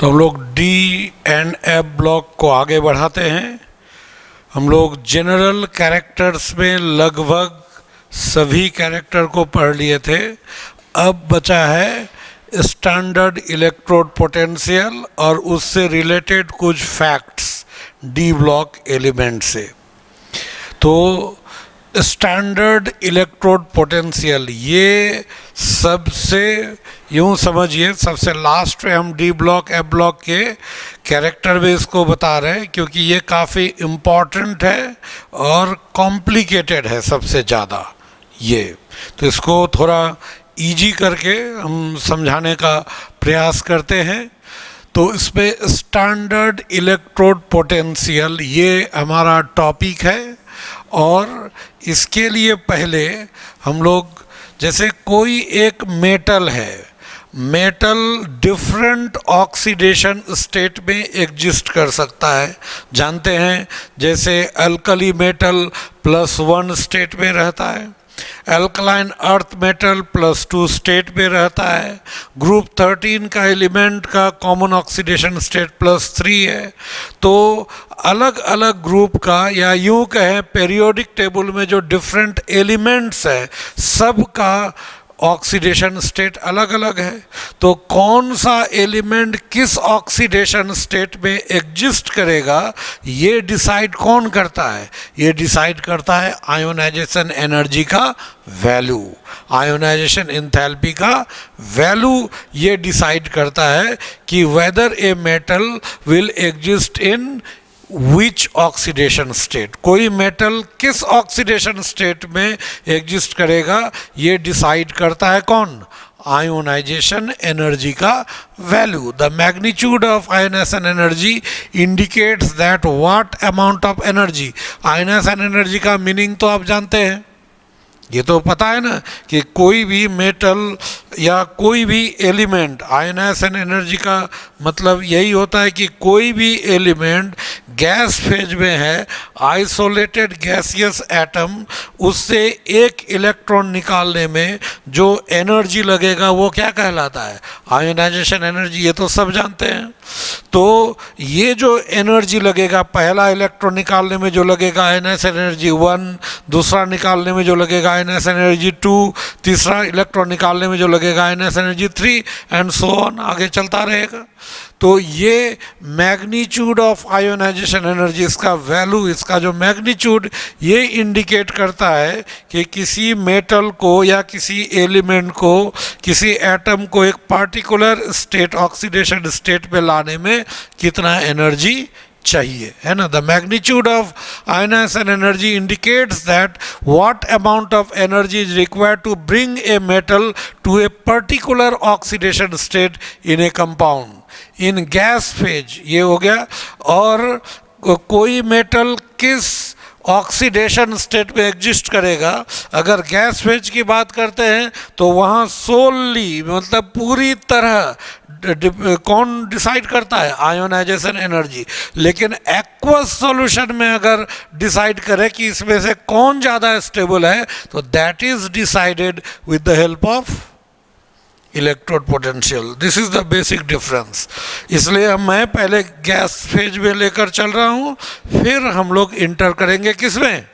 तो हम लोग डी एंड एफ ब्लॉक को आगे बढ़ाते हैं। हम लोग जनरल कैरेक्टर्स में लगभग सभी कैरेक्टर को पढ़ लिए थे। अब बचा है स्टैंडर्ड इलेक्ट्रोड पोटेंशियल और उससे रिलेटेड कुछ फैक्ट्स डी ब्लॉक एलिमेंट से। तो स्टैंडर्ड इलेक्ट्रोड पोटेंशियल ये सबसे, यूँ समझिए, सबसे लास्ट में हम डी ब्लॉक एफ ब्लॉक के कैरेक्टर में इसको बता रहे हैं, क्योंकि ये काफ़ी इम्पॉर्टेंट है और कॉम्प्लिकेटेड है सबसे ज़्यादा ये। तो इसको थोड़ा इजी करके हम समझाने का प्रयास करते हैं। तो इसमें स्टैंडर्ड इलेक्ट्रोड पोटेंशियल ये हमारा टॉपिक है। और इसके लिए पहले हम लोग, जैसे कोई एक मेटल है, मेटल डिफरेंट ऑक्सीडेशन स्टेट में एग्जिस्ट कर सकता है, जानते हैं। जैसे अल्कली मेटल +1 स्टेट में रहता है, एल्कलाइन अर्थ मेटल +2 स्टेट में रहता है, ग्रुप 13 का एलिमेंट का कॉमन ऑक्सीडेशन स्टेट +3 है। तो अलग अलग ग्रुप का, या यूँ कहें पीरियोडिक टेबल में जो डिफरेंट एलिमेंट्स है, सब का ऑक्सीडेशन स्टेट अलग अलग है। तो कौन सा एलिमेंट किस ऑक्सीडेशन स्टेट में एग्जिस्ट करेगा, ये डिसाइड कौन करता है? ये डिसाइड करता है आयोनाइजेशन एनर्जी का वैल्यू, आयोनाइजेशन एंथैल्पी का वैल्यू ये डिसाइड करता है कि whether a metal will exist in which oxidation state, कोई मेटल किस ऑक्सीडेशन स्टेट में एग्जिस्ट करेगा, ये डिसाइड करता है कौन? आयोनाइजेशन एनर्जी का value. The magnitude of ionisation energy indicates that what amount of energy, ionisation energy का मीनिंग तो आप जानते हैं, ये तो पता है ना, कि कोई भी मेटल या कोई भी एलिमेंट, आयोनाइजेशन एनर्जी का मतलब यही होता है कि कोई भी एलिमेंट गैस फेज में है, आइसोलेटेड गैसियस एटम, उससे एक इलेक्ट्रॉन निकालने में जो एनर्जी लगेगा वो क्या कहलाता है? Ionisation energy. ये तो सब जानते हैं। तो ये जो एनर्जी लगेगा, पहला इलेक्ट्रॉन निकालने में जो लगेगा आयोनाइजेशन एनर्जी 1, दूसरा निकालने में जो लगेगा आयोनाइजेशन एनर्जी 2, तीसरा इलेक्ट्रॉन निकालने में जो लगेगा ionisation energy 3 and so on, आगे चलता रहेगा। तो ये मैग्नीट्यूड ऑफ आयोनाइजेशन एनर्जी, इसका वैल्यू, इसका जो मैग्नीट्यूड, ये इंडिकेट करता है कि किसी मेटल को या किसी एलिमेंट को, किसी एटम को एक पार्टिकुलर स्टेट, ऑक्सीडेशन स्टेट में लाने में कितना एनर्जी चाहिए, है ना। The magnitude of ionisation energy indicates that what amount of energy is required to bring a metal to a particular oxidation state in a compound in gas phase, ये हो गया। और कोई मेटल किस ऑक्सीडेशन स्टेट में exist करेगा, अगर gas phase की बात करते हैं तो वहाँ सोलली, मतलब पूरी तरह कौन डिसाइड करता है? Ionisation energy. लेकिन एक्वस सॉल्यूशन में अगर डिसाइड करें कि इसमें से कौन ज़्यादा स्टेबल है, तो that is decided with the help of electrode potential. This is the basic difference. इसलिए मैं पहले गैस फेज में लेकर चल रहा हूँ, फिर हम लोग इंटर करेंगे किसमें?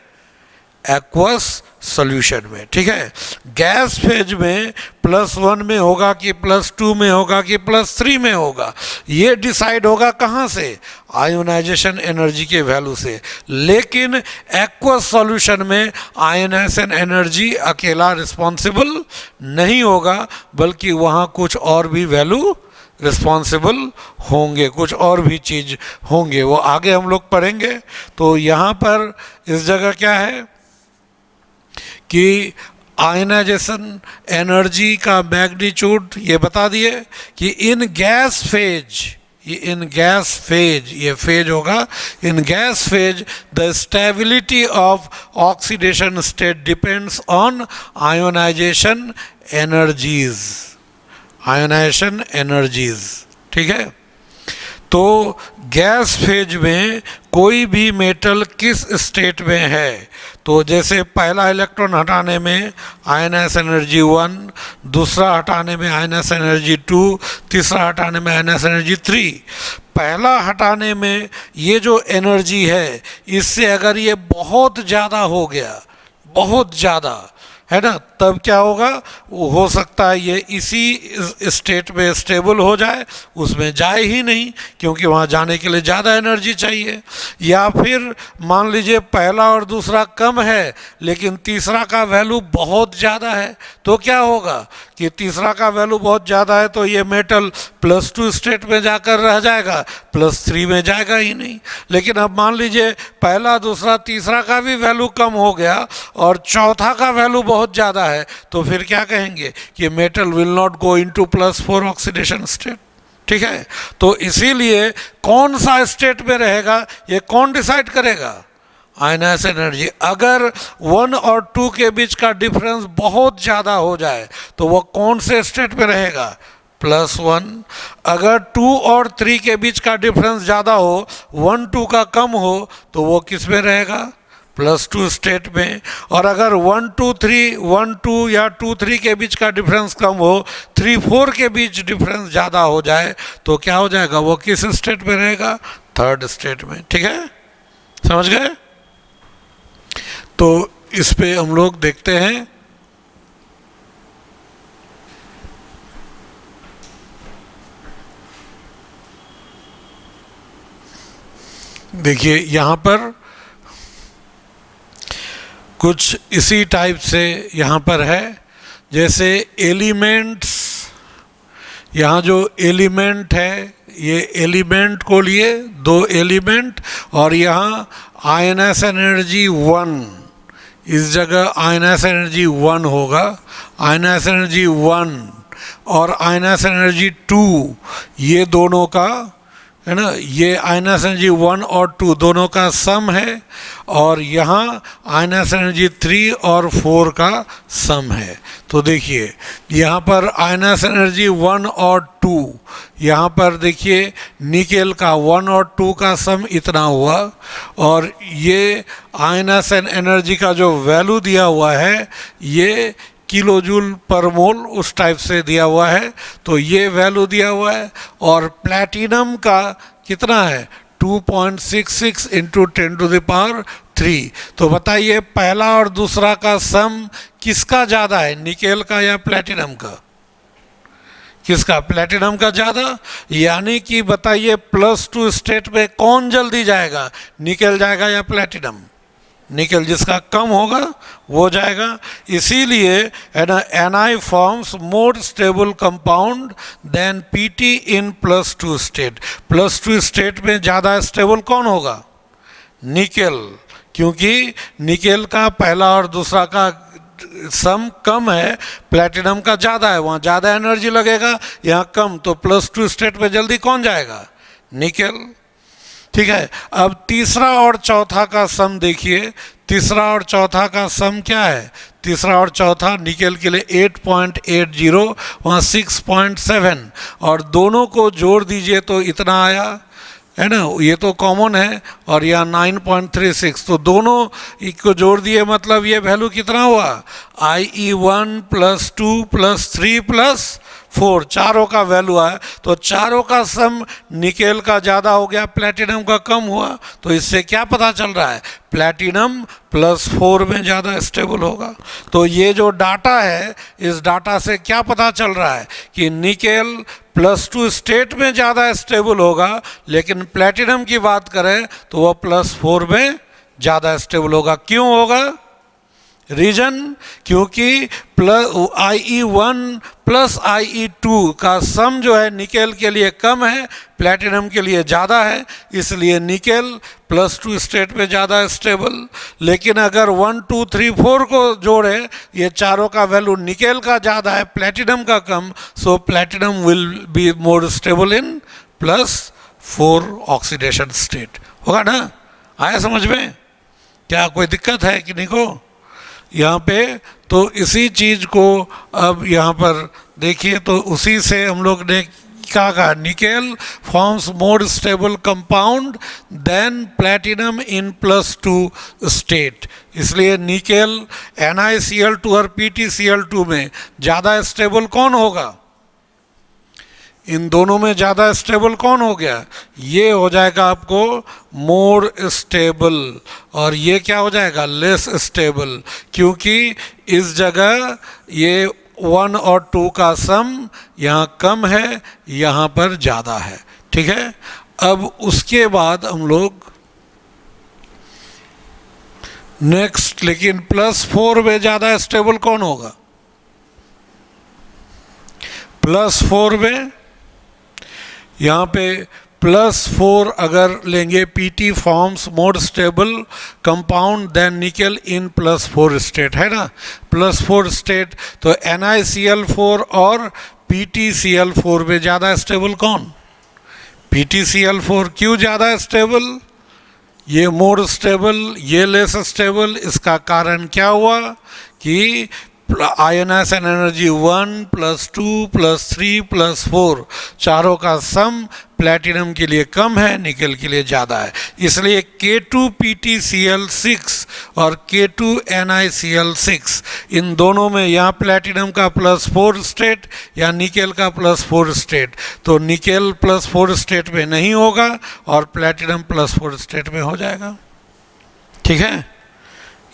एक्वस सॉल्यूशन में, ठीक है। गैस फेज में +1 में होगा कि +2 में होगा कि +3 में होगा, ये डिसाइड होगा कहाँ से? आयोनाइजेशन एनर्जी के वैल्यू से। लेकिन एक्वस सॉल्यूशन में आयोनाइजेशन एनर्जी अकेला रिस्पॉन्सिबल नहीं होगा, बल्कि वहाँ कुछ और भी वैल्यू रिस्पॉन्सिबल होंगे, कुछ और भी चीज़ होंगे, वो आगे हम लोग पढ़ेंगे। तो यहाँ पर इस जगह क्या है कि आयोनाइजेशन एनर्जी का मैग्नीट्यूड ये बता दिए कि in gas phase, in gas phase, ये फेज होगा, in gas phase the stability of oxidation state depends on ionisation energies, ionisation energies, ठीक है। तो गैस फेज में कोई भी मेटल किस स्टेट में है, तो जैसे पहला इलेक्ट्रॉन हटाने में आयनस एनर्जी 1, दूसरा हटाने में आयनस एनर्जी 2, तीसरा हटाने में आयनस एनर्जी 3। पहला हटाने में ये जो एनर्जी है, इससे अगर ये बहुत ज़्यादा हो गया, बहुत ज़्यादा, है ना, तब क्या होगा, वो हो सकता है ये इसी स्टेट में स्टेबल हो जाए, उसमें जाए ही नहीं, क्योंकि वहाँ जाने के लिए ज़्यादा एनर्जी चाहिए। या फिर मान लीजिए पहला और दूसरा कम है लेकिन तीसरा का वैल्यू बहुत ज़्यादा है, तो क्या होगा कि तीसरा का वैल्यू बहुत ज़्यादा है तो ये मेटल +2 स्टेट में जाकर रह जाएगा, +3 में जाएगा ही नहीं। लेकिन अब मान लीजिए पहला दूसरा तीसरा का भी वैल्यू कम हो गया और चौथा का वैल्यू बहुत ज़्यादा है, तो फिर क्या कहेंगे कि metal will not go into +4 oxidation state. ठीक है, तो इसीलिए कौन सा स्टेट में रहेगा ये कौन डिसाइड करेगा, आयनस एनर्जी। अगर 1 और 2 के बीच का डिफरेंस बहुत ज़्यादा हो जाए तो वो कौन से स्टेट में रहेगा, +1। अगर 2 और 3 के बीच का डिफरेंस ज़्यादा हो, 1 2 का कम हो, तो वो किस में रहेगा, +2 स्टेट में। और अगर 1 2 3 1 2 या 2 3 के बीच का डिफरेंस कम हो, 3 4 के बीच डिफरेंस ज़्यादा हो जाए, तो क्या हो जाएगा, वो किस स्टेट में रहेगा, 3rd स्टेट में। ठीक है, समझ गए। तो इस पे हम लोग देखते हैं, देखिए यहाँ पर कुछ इसी टाइप से यहाँ पर है, जैसे एलिमेंट्स, यहाँ जो एलिमेंट है, ये एलिमेंट को लिए 2 एलिमेंट, और यहाँ आयनस एनर्जी 1, इस जगह आयनस एनर्जी 1 होगा, आयनस एनर्जी 1 और आयनस एनर्जी 2, ये दोनों का, है ना, ये आयनस एनर्जी 1 और 2 दोनों का सम है, और यहाँ आयनस एनर्जी 3 और 4 का सम है। तो देखिए यहाँ पर आयनस एनर्जी 1 और 2, यहाँ पर देखिए निकेल का 1 और 2 का सम इतना हुआ, और ये आयनस एनर्जी का जो वैल्यू दिया हुआ है ये किलो जूल पर मोल उस टाइप से दिया हुआ है, तो ये वैल्यू दिया हुआ है। और प्लैटिनम का कितना है, 2.66 × 10⁻3। तो बताइए पहला और दूसरा का सम किसका ज़्यादा है, निकेल का या प्लैटिनम का, किसका, प्लैटिनम का ज़्यादा। यानी कि बताइए +2 स्टेट में कौन जल्दी जाएगा, निकेल जाएगा या प्लैटिनम, निकेल, जिसका कम होगा वो जाएगा। इसीलिए है ना, Ni forms more stable compound than Pt in +2 state. +2 state में ज़्यादा स्टेबल कौन होगा, निकेल, क्योंकि निकेल का पहला और दूसरा का सम कम है, प्लैटिनम का ज़्यादा है, वहाँ ज़्यादा एनर्जी लगेगा, यहाँ कम, तो +2 स्टेट में जल्दी कौन जाएगा, निकेल। ठीक है, अब तीसरा और चौथा का सम देखिए, तीसरा और चौथा का सम क्या है, तीसरा और चौथा निकेल के लिए 8.80, वहाँ 6.7, और दोनों को जोड़ दीजिए तो इतना आया, है ना, ये तो कॉमन है, और यहाँ 9.36, तो दोनों को जोड़ दिए, मतलब ये वैल्यू कितना हुआ, IE1 +2 +3 +4, चारों का वैल्यू आया, तो चारों का सम निकेल का ज़्यादा हो गया, प्लैटिनम का कम हुआ। तो इससे क्या पता चल रहा है, प्लैटिनम +4 में ज़्यादा स्टेबल होगा। तो ये जो डाटा है, इस डाटा से क्या पता चल रहा है कि निकेल +2 स्टेट में ज़्यादा स्टेबल होगा, लेकिन प्लैटिनम की बात करें तो वह +4 में ज़्यादा स्टेबल होगा। क्यों होगा, रीजन, क्योंकि IE1 + IE2 का सम जो है निकेल के लिए कम है, प्लैटिनम के लिए ज़्यादा है, इसलिए निकेल +2 स्टेट में ज़्यादा स्टेबल। लेकिन अगर 1 2 3 4 को जोड़े, ये चारों का वैल्यू निकेल का ज़्यादा है, प्लैटिनम का कम, so platinum will be more stable in +4 oxidation state. होगा ना, आया समझ में, क्या कोई दिक्कत है कि नहीं को यहाँ पे। तो इसी चीज़ को अब यहाँ पर देखिए, तो उसी से हम लोग ने क्या कहा, nickel forms more stable compound than platinum in +2 state. इसलिए निकेल NiCl2 और PtCl2 में ज़्यादा स्टेबल कौन होगा, इन दोनों में ज़्यादा स्टेबल कौन हो गया, ये हो जाएगा आपको मोर स्टेबल, और ये क्या हो जाएगा, लेस स्टेबल, क्योंकि इस जगह ये 1 और 2 का सम यहाँ कम है, यहाँ पर ज़्यादा है। ठीक है, अब उसके बाद हम लोग नेक्स्ट, लेकिन +4 में ज़्यादा स्टेबल कौन होगा, +4 में यहाँ पे +4 अगर लेंगे, Pt forms more stable compound than nickel in +4 state, है ना, +4 स्टेट, तो NiCl4 और PtCl4 में ज़्यादा स्टेबल कौन, PtCl4। क्यों ज़्यादा स्टेबल, ये मोर स्टेबल, ये लेस स्टेबल। इसका कारण क्या हुआ कि आयोनाइजेशन एनर्जी 1 +2 +3 +4 चारों का सम प्लैटिनम के लिए कम है, निकेल के लिए ज़्यादा है, इसलिए K2PtCl6 और K2NiCl6 इन दोनों में यहाँ प्लैटिनम का +4 स्टेट या निकेल का +4 स्टेट, तो निकेल +4 स्टेट में नहीं होगा और प्लैटिनम +4 स्टेट में हो जाएगा। ठीक है,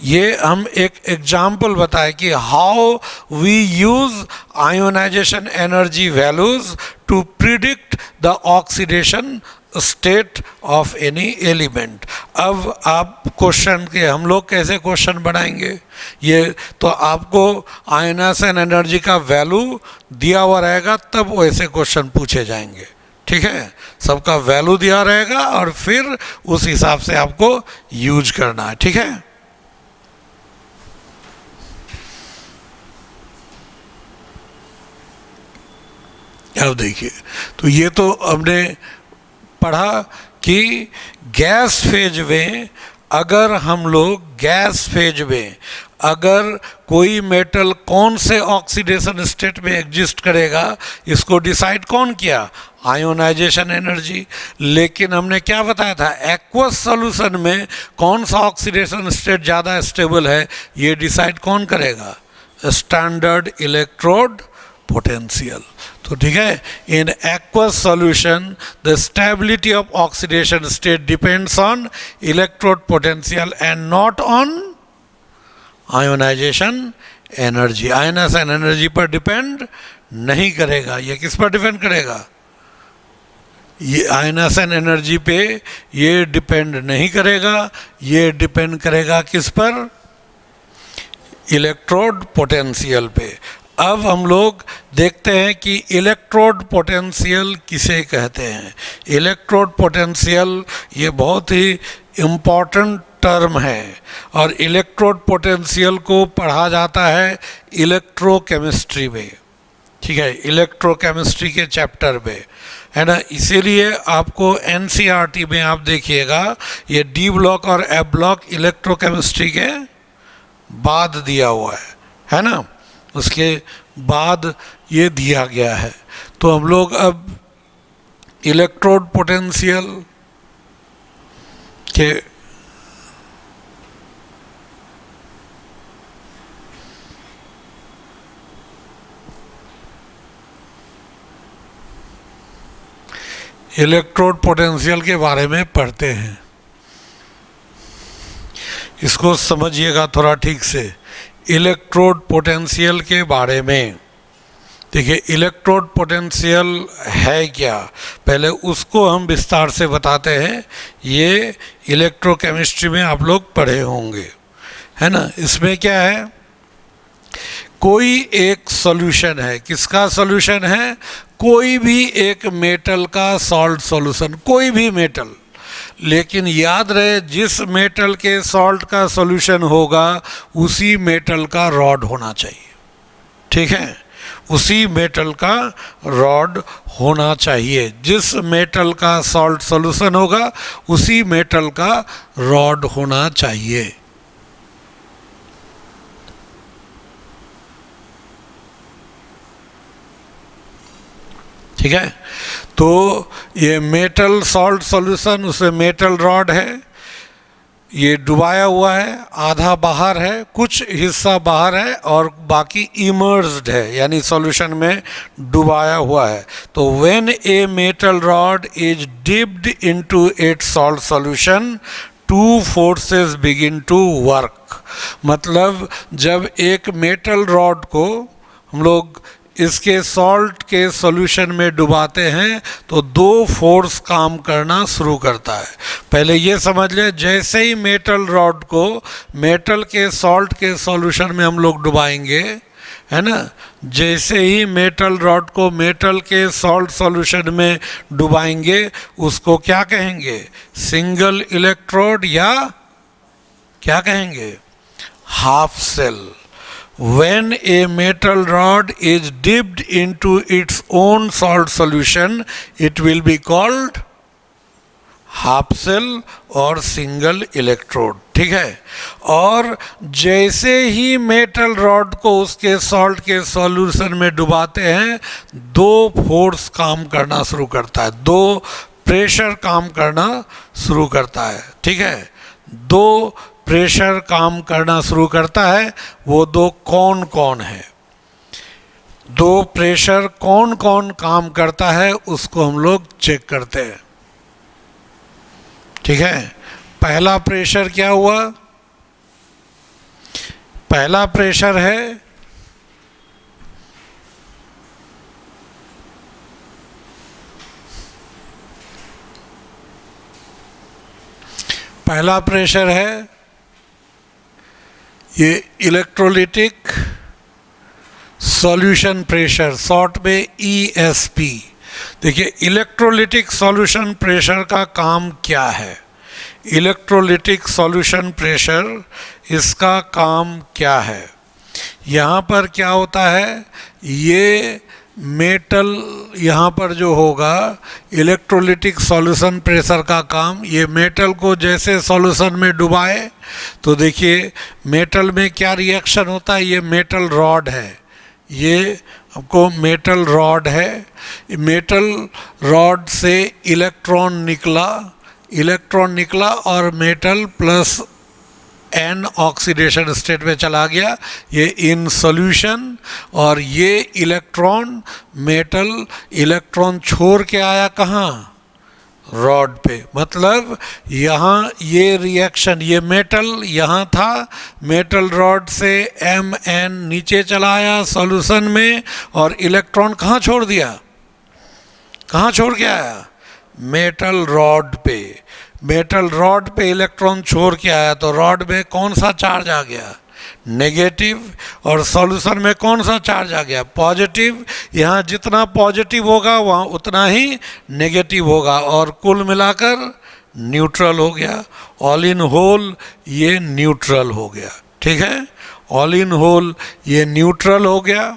ये हम एक एग्जाम्पल बताए कि how we use ionisation energy values to predict the oxidation state of any element. अब आप क्वेश्चन के, हम लोग कैसे क्वेश्चन बनाएंगे, ये तो आपको आयोनाइजेशन एनर्जी का वैल्यू दिया हुआ रहेगा, तब वैसे क्वेश्चन पूछे जाएंगे। ठीक है, सबका वैल्यू दिया रहेगा और फिर उस हिसाब से आपको यूज करना है। ठीक है, अब देखिए, तो ये तो हमने पढ़ा कि गैस फेज में, अगर हम लोग गैस फेज में अगर कोई मेटल कौन से ऑक्सीडेशन स्टेट में एग्जिस्ट करेगा, इसको डिसाइड कौन किया, आयोनाइजेशन एनर्जी। लेकिन हमने क्या बताया था, एक्वस सॉल्यूशन में कौन सा ऑक्सीडेशन स्टेट ज़्यादा स्टेबल है, ये डिसाइड कौन करेगा, स्टैंडर्ड इलेक्ट्रोड पोटेंशियल। तो ठीक है, in aqueous solution the stability of oxidation state depends on electrode potential and not on ionisation energy. Ionisation energy पर डिपेंड नहीं करेगा, ये किस पर डिपेंड करेगा, ये आयोनाइजेशन एनर्जी पे ये डिपेंड नहीं करेगा, ये डिपेंड करेगा किस पर, इलेक्ट्रोड पोटेंशियल पे। अब हम लोग देखते हैं कि इलेक्ट्रोड पोटेंशियल किसे कहते हैं। इलेक्ट्रोड पोटेंशियल ये बहुत ही इम्पॉर्टेंट टर्म है, और इलेक्ट्रोड पोटेंशियल को पढ़ा जाता है इलेक्ट्रोकेमिस्ट्री में। ठीक है, इलेक्ट्रोकेमिस्ट्री के चैप्टर में, है ना, इसीलिए आपको NCERT में आप देखिएगा ये D ब्लॉक और F ब्लॉक इलेक्ट्रोकेमिस्ट्री के बाद दिया हुआ है ना, उसके बाद ये दिया गया है। तो हम लोग अब इलेक्ट्रोड पोटेंशियल के इलेक्ट्रोड पोटेंशियल के बारे में पढ़ते हैं। इसको समझिएगा थोड़ा ठीक से। इलेक्ट्रोड पोटेंशियल के बारे में देखिए, इलेक्ट्रोड पोटेंशियल है क्या, पहले उसको हम विस्तार से बताते हैं। ये इलेक्ट्रोकेमिस्ट्री में आप लोग पढ़े होंगे, है ना। इसमें क्या है, कोई एक सॉल्यूशन है, किसका सॉल्यूशन है, कोई भी एक मेटल का सॉल्ट सॉल्यूशन, कोई भी मेटल, लेकिन याद रहे जिस मेटल के सॉल्ट का सॉल्यूशन होगा उसी मेटल का रॉड होना चाहिए। ठीक है, उसी मेटल का रॉड होना चाहिए। जिस मेटल का सॉल्ट सॉल्यूशन होगा उसी मेटल का रॉड होना चाहिए। ठीक है। तो ये मेटल सॉल्ट सॉल्यूशन, उसमें मेटल रॉड है, ये डुबाया हुआ है, आधा बाहर है, कुछ हिस्सा बाहर है और बाकी इमर्ज्ड है, यानी सॉल्यूशन में डुबाया हुआ है। तो when a metal rod is dipped into its salt solution, two forces begin to work. मतलब जब एक मेटल रॉड को हम लोग इसके सॉल्ट के सॉल्यूशन में डुबाते हैं तो दो फोर्स काम करना शुरू करता है। पहले ये समझ ले, जैसे ही मेटल रॉड को मेटल के सॉल्ट के सॉल्यूशन में हम लोग डुबाएंगे, है ना, जैसे ही मेटल रॉड को मेटल के सॉल्ट सॉल्यूशन में डुबाएंगे उसको क्या कहेंगे? सिंगल इलेक्ट्रोड या क्या कहेंगे? Half cell. When a metal rod is dipped into its own salt solution, it will be called half cell और सिंगल इलेक्ट्रोड। ठीक है। और जैसे ही मेटल रॉड को उसके सॉल्ट के सॉल्यूशन में डुबाते हैं, दो फोर्स काम करना शुरू करता है, दो प्रेशर काम करना शुरू करता है। ठीक है। दो प्रेशर काम करना शुरू करता है। वो दो कौन कौन है? दो प्रेशर कौन कौन काम करता है उसको हम लोग चेक करते हैं। ठीक है। पहला प्रेशर क्या हुआ? पहला प्रेशर है ये इलेक्ट्रोलिटिक सॉल्यूशन प्रेशर, शॉर्ट में ESP। देखिए, इलेक्ट्रोलिटिक सॉल्यूशन प्रेशर का काम क्या है? इलेक्ट्रोलिटिक सॉल्यूशन प्रेशर, इसका काम क्या है? यहाँ पर क्या होता है, ये मेटल यहाँ पर जो होगा, इलेक्ट्रोलिटिक सॉल्यूशन प्रेशर का काम, ये मेटल को जैसे सॉल्यूशन में डुबाए तो देखिए मेटल में क्या रिएक्शन होता है। ये मेटल रॉड है, ये आपको मेटल रॉड है। मेटल रॉड से इलेक्ट्रॉन निकला और metal plus N oxidation state में चला गया, ये इन सॉल्यूशन। और ये इलेक्ट्रॉन, मेटल इलेक्ट्रॉन छोड़ के आया कहाँ? रॉड पे। मतलब यहाँ ये रिएक्शन, ये मेटल यहाँ था, मेटल रॉड से Mn नीचे चला आया सॉल्यूशन में और इलेक्ट्रॉन कहाँ छोड़ दिया? कहाँ छोड़ के आया? मेटल रॉड पे। मेटल रॉड पे इलेक्ट्रॉन छोड़ के आया तो रॉड में कौन सा चार्ज आ गया? नेगेटिव। और सॉल्यूशन में कौन सा चार्ज आ गया? पॉजिटिव। यहाँ जितना पॉजिटिव होगा वहाँ उतना ही नेगेटिव होगा और कुल मिलाकर न्यूट्रल हो गया। ऑल इन होल ये न्यूट्रल हो गया। ठीक है। ऑल इन होल ये न्यूट्रल हो गया।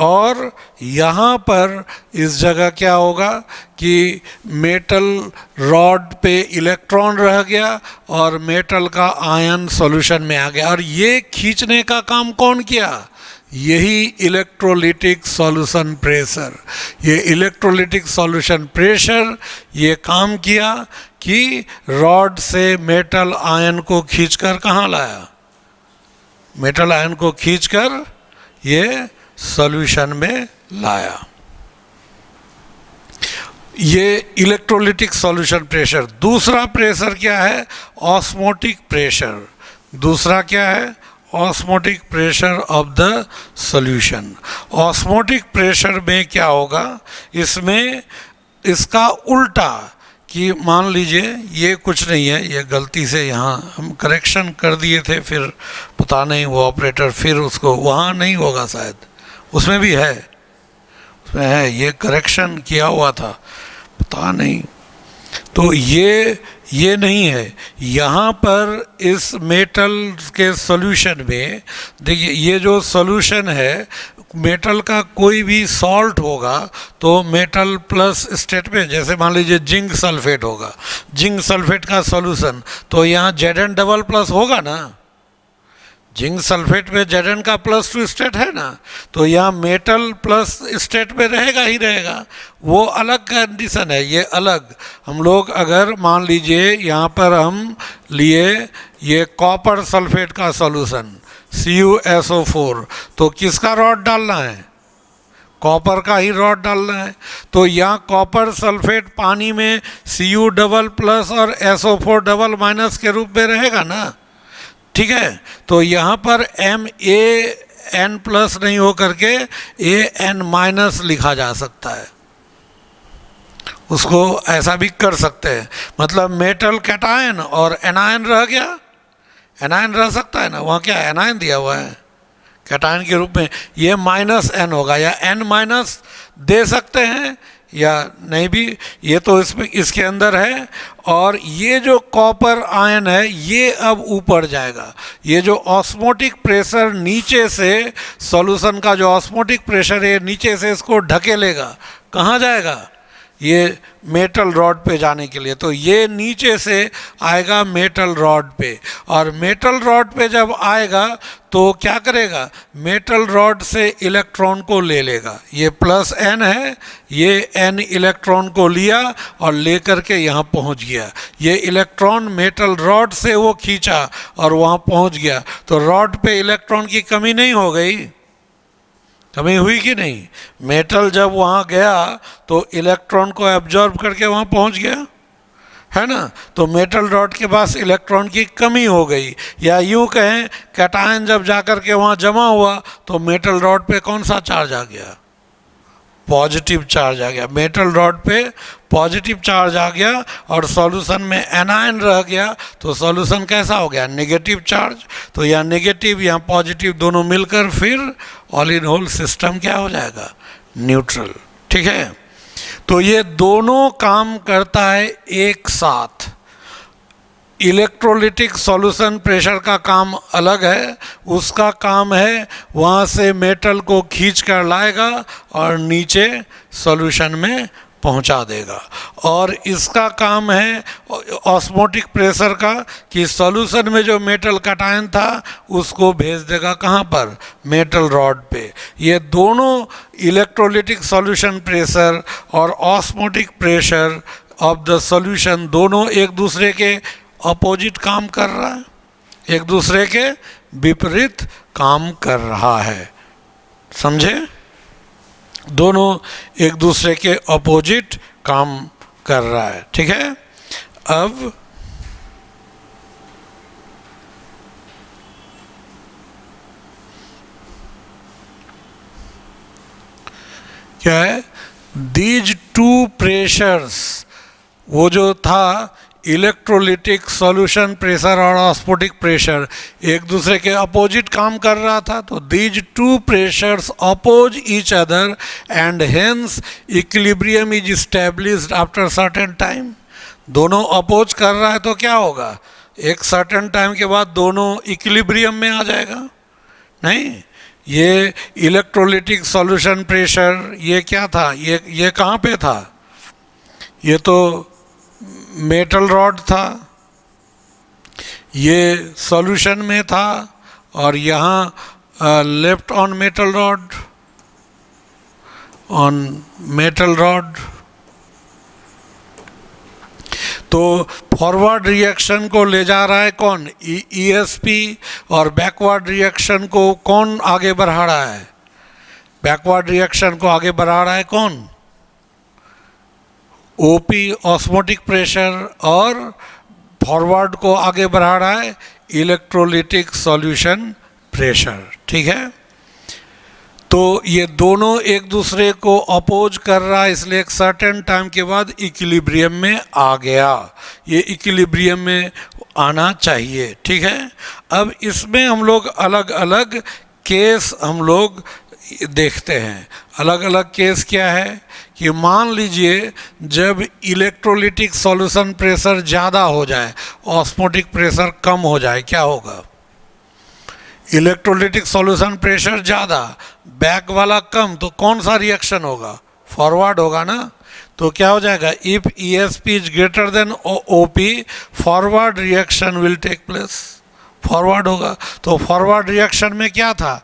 और यहाँ पर इस जगह क्या होगा कि मेटल रॉड पे इलेक्ट्रॉन रह गया और मेटल का आयन सॉल्यूशन में आ गया। और ये खींचने का काम कौन किया? यही इलेक्ट्रोलिटिक सॉल्यूशन प्रेशर। ये इलेक्ट्रोलिटिक सॉल्यूशन प्रेशर ये काम किया कि रॉड से मेटल आयन को खींचकर कहाँ लाया? मेटल आयन को खींचकर ये सॉल्यूशन में लाया। ये इलेक्ट्रोलिटिक सॉल्यूशन प्रेशर। दूसरा प्रेशर क्या है? Osmotic pressure. दूसरा क्या है? Osmotic pressure of the solution. Osmotic pressure में क्या होगा? इसमें इसका उल्टा, कि मान लीजिए ये कुछ नहीं है, ये गलती से यहाँ हम करेक्शन कर दिए थे, फिर पता नहीं वो ऑपरेटर फिर उसको, वहाँ नहीं होगा शायद, उसमें भी है, उसमें है, ये करेक्शन किया हुआ था, पता नहीं। तो ये नहीं है। यहाँ पर इस मेटल के सॉल्यूशन में देखिए, ये जो सॉल्यूशन है, मेटल का कोई भी सॉल्ट होगा तो मेटल प्लस स्टेट में, जैसे मान लीजिए जिंक सल्फेट होगा, जिंक सल्फेट का सॉल्यूशन, तो यहाँ Zn डबल प्लस होगा ना। जिंक सल्फेट में Zn का +2 स्टेट है ना, तो यहाँ मेटल प्लस स्टेट में रहेगा ही रहेगा, वो अलग कंडीशन है, ये अलग। हम लोग अगर मान लीजिए यहाँ पर हम लिए ये कॉपर सल्फेट का सॉल्यूशन CuSO4, तो किसका रॉड डालना है? कॉपर का ही रॉड डालना है। तो यहाँ कॉपर सल्फेट पानी में Cu++ और SO4 के रूप में रहेगा ना, ठीक है। तो यहाँ पर MaN+ नहीं हो करके An- लिखा जा सकता है, उसको ऐसा भी कर सकते हैं। मतलब मेटल कैटायन और एनायन रह गया, एनायन रह सकता है ना, वहाँ क्या एनायन दिया हुआ है कैटायन के रूप में, ये -N होगा, या N- दे सकते हैं या नहीं भी, ये तो इसमें इसके अंदर है। और ये जो कॉपर आयन है ये अब ऊपर जाएगा, ये जो ऑस्मोटिक प्रेशर नीचे से, सॉल्यूशन का जो ऑस्मोटिक प्रेशर है नीचे से इसको ढकेलेगा, कहाँ जाएगा? ये मेटल रॉड पे जाने के लिए। तो ये नीचे से आएगा मेटल रॉड पे, और मेटल रॉड पे जब आएगा तो क्या करेगा? मेटल रॉड से इलेक्ट्रॉन को ले लेगा, ये +N है, ये N इलेक्ट्रॉन को लिया और लेकर के यहाँ पहुँच गया। ये इलेक्ट्रॉन मेटल रॉड से वो खींचा और वहाँ पहुँच गया, तो रॉड पे इलेक्ट्रॉन की कमी नहीं हो गई? कमी हुई कि नहीं? मेटल जब वहाँ गया तो इलेक्ट्रॉन को एब्जॉर्ब करके वहाँ पहुँच गया, है ना। तो मेटल रॉड के पास इलेक्ट्रॉन की कमी हो गई, या यूँ कहें कैटायन जब जाकर के वहाँ जमा हुआ तो मेटल रॉड पे कौन सा चार्ज आ गया? पॉजिटिव चार्ज आ गया। मेटल रॉड पे पॉजिटिव चार्ज आ गया और सॉल्यूशन में एनायन रह गया, तो सॉल्यूशन कैसा हो गया? Negative charge. तो यहाँ नेगेटिव यहाँ पॉजिटिव दोनों मिलकर फिर ऑल इन होल सिस्टम क्या हो जाएगा? न्यूट्रल, ठीक है। तो ये दोनों काम करता है एक साथ। इलेक्ट्रोलिटिक सॉल्यूशन प्रेशर का काम अलग है, उसका काम है वहाँ से मेटल को खींच कर लाएगा और नीचे सॉल्यूशन में पहुँचा देगा। और इसका काम है ऑस्मोटिक प्रेशर का, कि सॉल्यूशन में जो मेटल कैटायन था उसको भेज देगा कहाँ पर? मेटल रॉड पे। ये दोनों इलेक्ट्रोलिटिक सॉल्यूशन प्रेशर और osmotic pressure of the solution दोनों एक दूसरे के अपोजिट काम कर रहा है, एक दूसरे के विपरीत काम कर रहा है, समझे? दोनों एक दूसरे के अपोजिट काम कर रहा है, ठीक है। अब क्या है? दीज टू प्रेशर्स, वो जो था इलेक्ट्रोलिटिक सॉल्यूशन प्रेशर और ऑस्मोटिक प्रेशर एक दूसरे के अपोजिट काम कर रहा था, तो these two pressures oppose each other and hence equilibrium is established after certain time. दोनों अपोज कर रहा है तो क्या होगा? एक सर्टेन टाइम के बाद दोनों इक्विलिब्रियम में आ जाएगा। नहीं, ये इलेक्ट्रोलिटिक सॉल्यूशन प्रेशर ये क्या था? ये कहाँ पे था? ये तो मेटल रॉड था, ये सॉल्यूशन में था, और यहाँ left on metal rod, on metal rod. तो फॉरवर्ड रिएक्शन को ले जा रहा है कौन? ESP, और बैकवर्ड रिएक्शन को कौन आगे बढ़ा रहा है? बैकवर्ड रिएक्शन को आगे बढ़ा रहा है कौन? OP ऑस्मोटिक प्रेशर, और फॉरवर्ड को आगे बढ़ा रहा है इलेक्ट्रोलिटिक सॉल्यूशन प्रेशर, ठीक है। तो ये दोनों एक दूसरे को अपोज कर रहा है, इसलिए एक सर्टेन टाइम के बाद इक्विलिब्रियम में आ गया। ये इक्विलिब्रियम में आना चाहिए, ठीक है। अब इसमें हम लोग अलग अलग केस हम लोग देखते हैं। अलग अलग केस क्या है कि मान लीजिए जब इलेक्ट्रोलिटिक सॉल्यूशन प्रेशर ज़्यादा हो जाए, ऑस्मोटिक प्रेशर कम हो जाए, क्या होगा? इलेक्ट्रोलिटिक सॉल्यूशन प्रेशर ज़्यादा, बैक वाला कम, तो कौन सा रिएक्शन होगा? फॉरवर्ड होगा ना। तो क्या हो जाएगा? If ESP is greater than OP, forward reaction will take place. Forward होगा। तो फॉरवर्ड रिएक्शन में क्या था,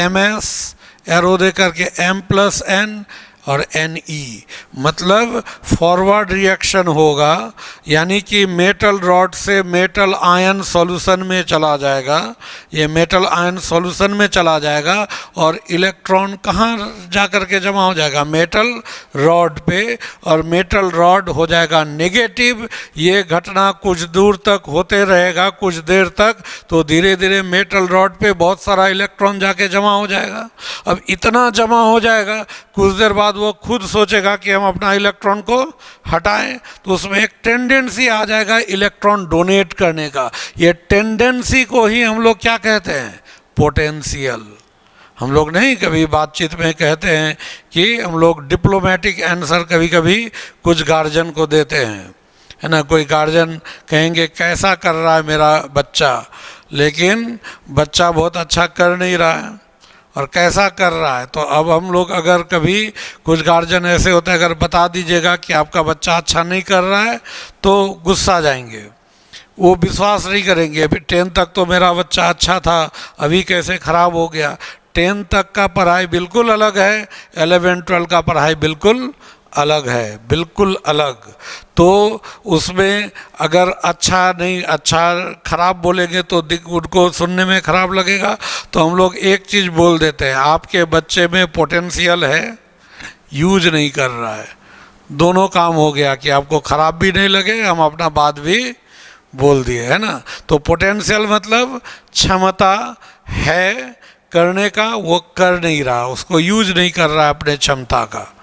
ms एरो दे करके m+n और Ne, मतलब फॉरवर्ड रिएक्शन होगा, यानी कि मेटल रॉड से मेटल आयन सॉल्यूशन में चला जाएगा, ये मेटल आयन सॉल्यूशन में चला जाएगा और इलेक्ट्रॉन कहाँ जा कर के जमा हो जाएगा, मेटल रॉड पे, और मेटल रॉड हो जाएगा नेगेटिव। ये घटना कुछ दूर तक होते रहेगा, कुछ देर तक, तो धीरे धीरे मेटल रॉड पे बहुत सारा इलेक्ट्रॉन जाके जमा हो जाएगा। अब इतना जमा हो जाएगा, कुछ देर बाद वो खुद सोचेगा कि हम अपना इलेक्ट्रॉन को हटाएं, तो उसमें एक टेंडेंसी आ जाएगा इलेक्ट्रॉन डोनेट करने का। ये टेंडेंसी को ही हम लोग क्या कहते हैं, पोटेंशियल। हम लोग नहीं कभी बातचीत में कहते हैं कि हम लोग डिप्लोमेटिक आंसर कभी कभी कुछ गार्जियन को देते हैं, है ना। कोई गार्जियन कहेंगे कैसा कर रहा है मेरा बच्चा, लेकिन बच्चा बहुत अच्छा कर नहीं रहा है और कैसा कर रहा है। तो अब हम लोग अगर कभी कुछ गार्जियन ऐसे होते हैं, अगर बता दीजिएगा कि आपका बच्चा अच्छा नहीं कर रहा है, तो गुस्सा जाएंगे, वो विश्वास नहीं करेंगे। अभी 10 तक तो मेरा बच्चा अच्छा था, अभी कैसे ख़राब हो गया। 10 तक का पढ़ाई बिल्कुल अलग है, 11-12 का पढ़ाई बिल्कुल अलग है, बिल्कुल अलग। तो उसमें अगर अच्छा नहीं, अच्छा खराब बोलेंगे तो उनको सुनने में खराब लगेगा। तो हम लोग एक चीज़ बोल देते हैं, आपके बच्चे में पोटेंशियल है, यूज नहीं कर रहा है। दोनों काम हो गया कि आपको खराब भी नहीं लगे, हम अपना बात भी बोल दिए, है ना। तो पोटेंशियल मतलब क्षमता है करने का, वो कर नहीं रहा, उसको यूज नहीं कर रहा है अपने क्षमता का,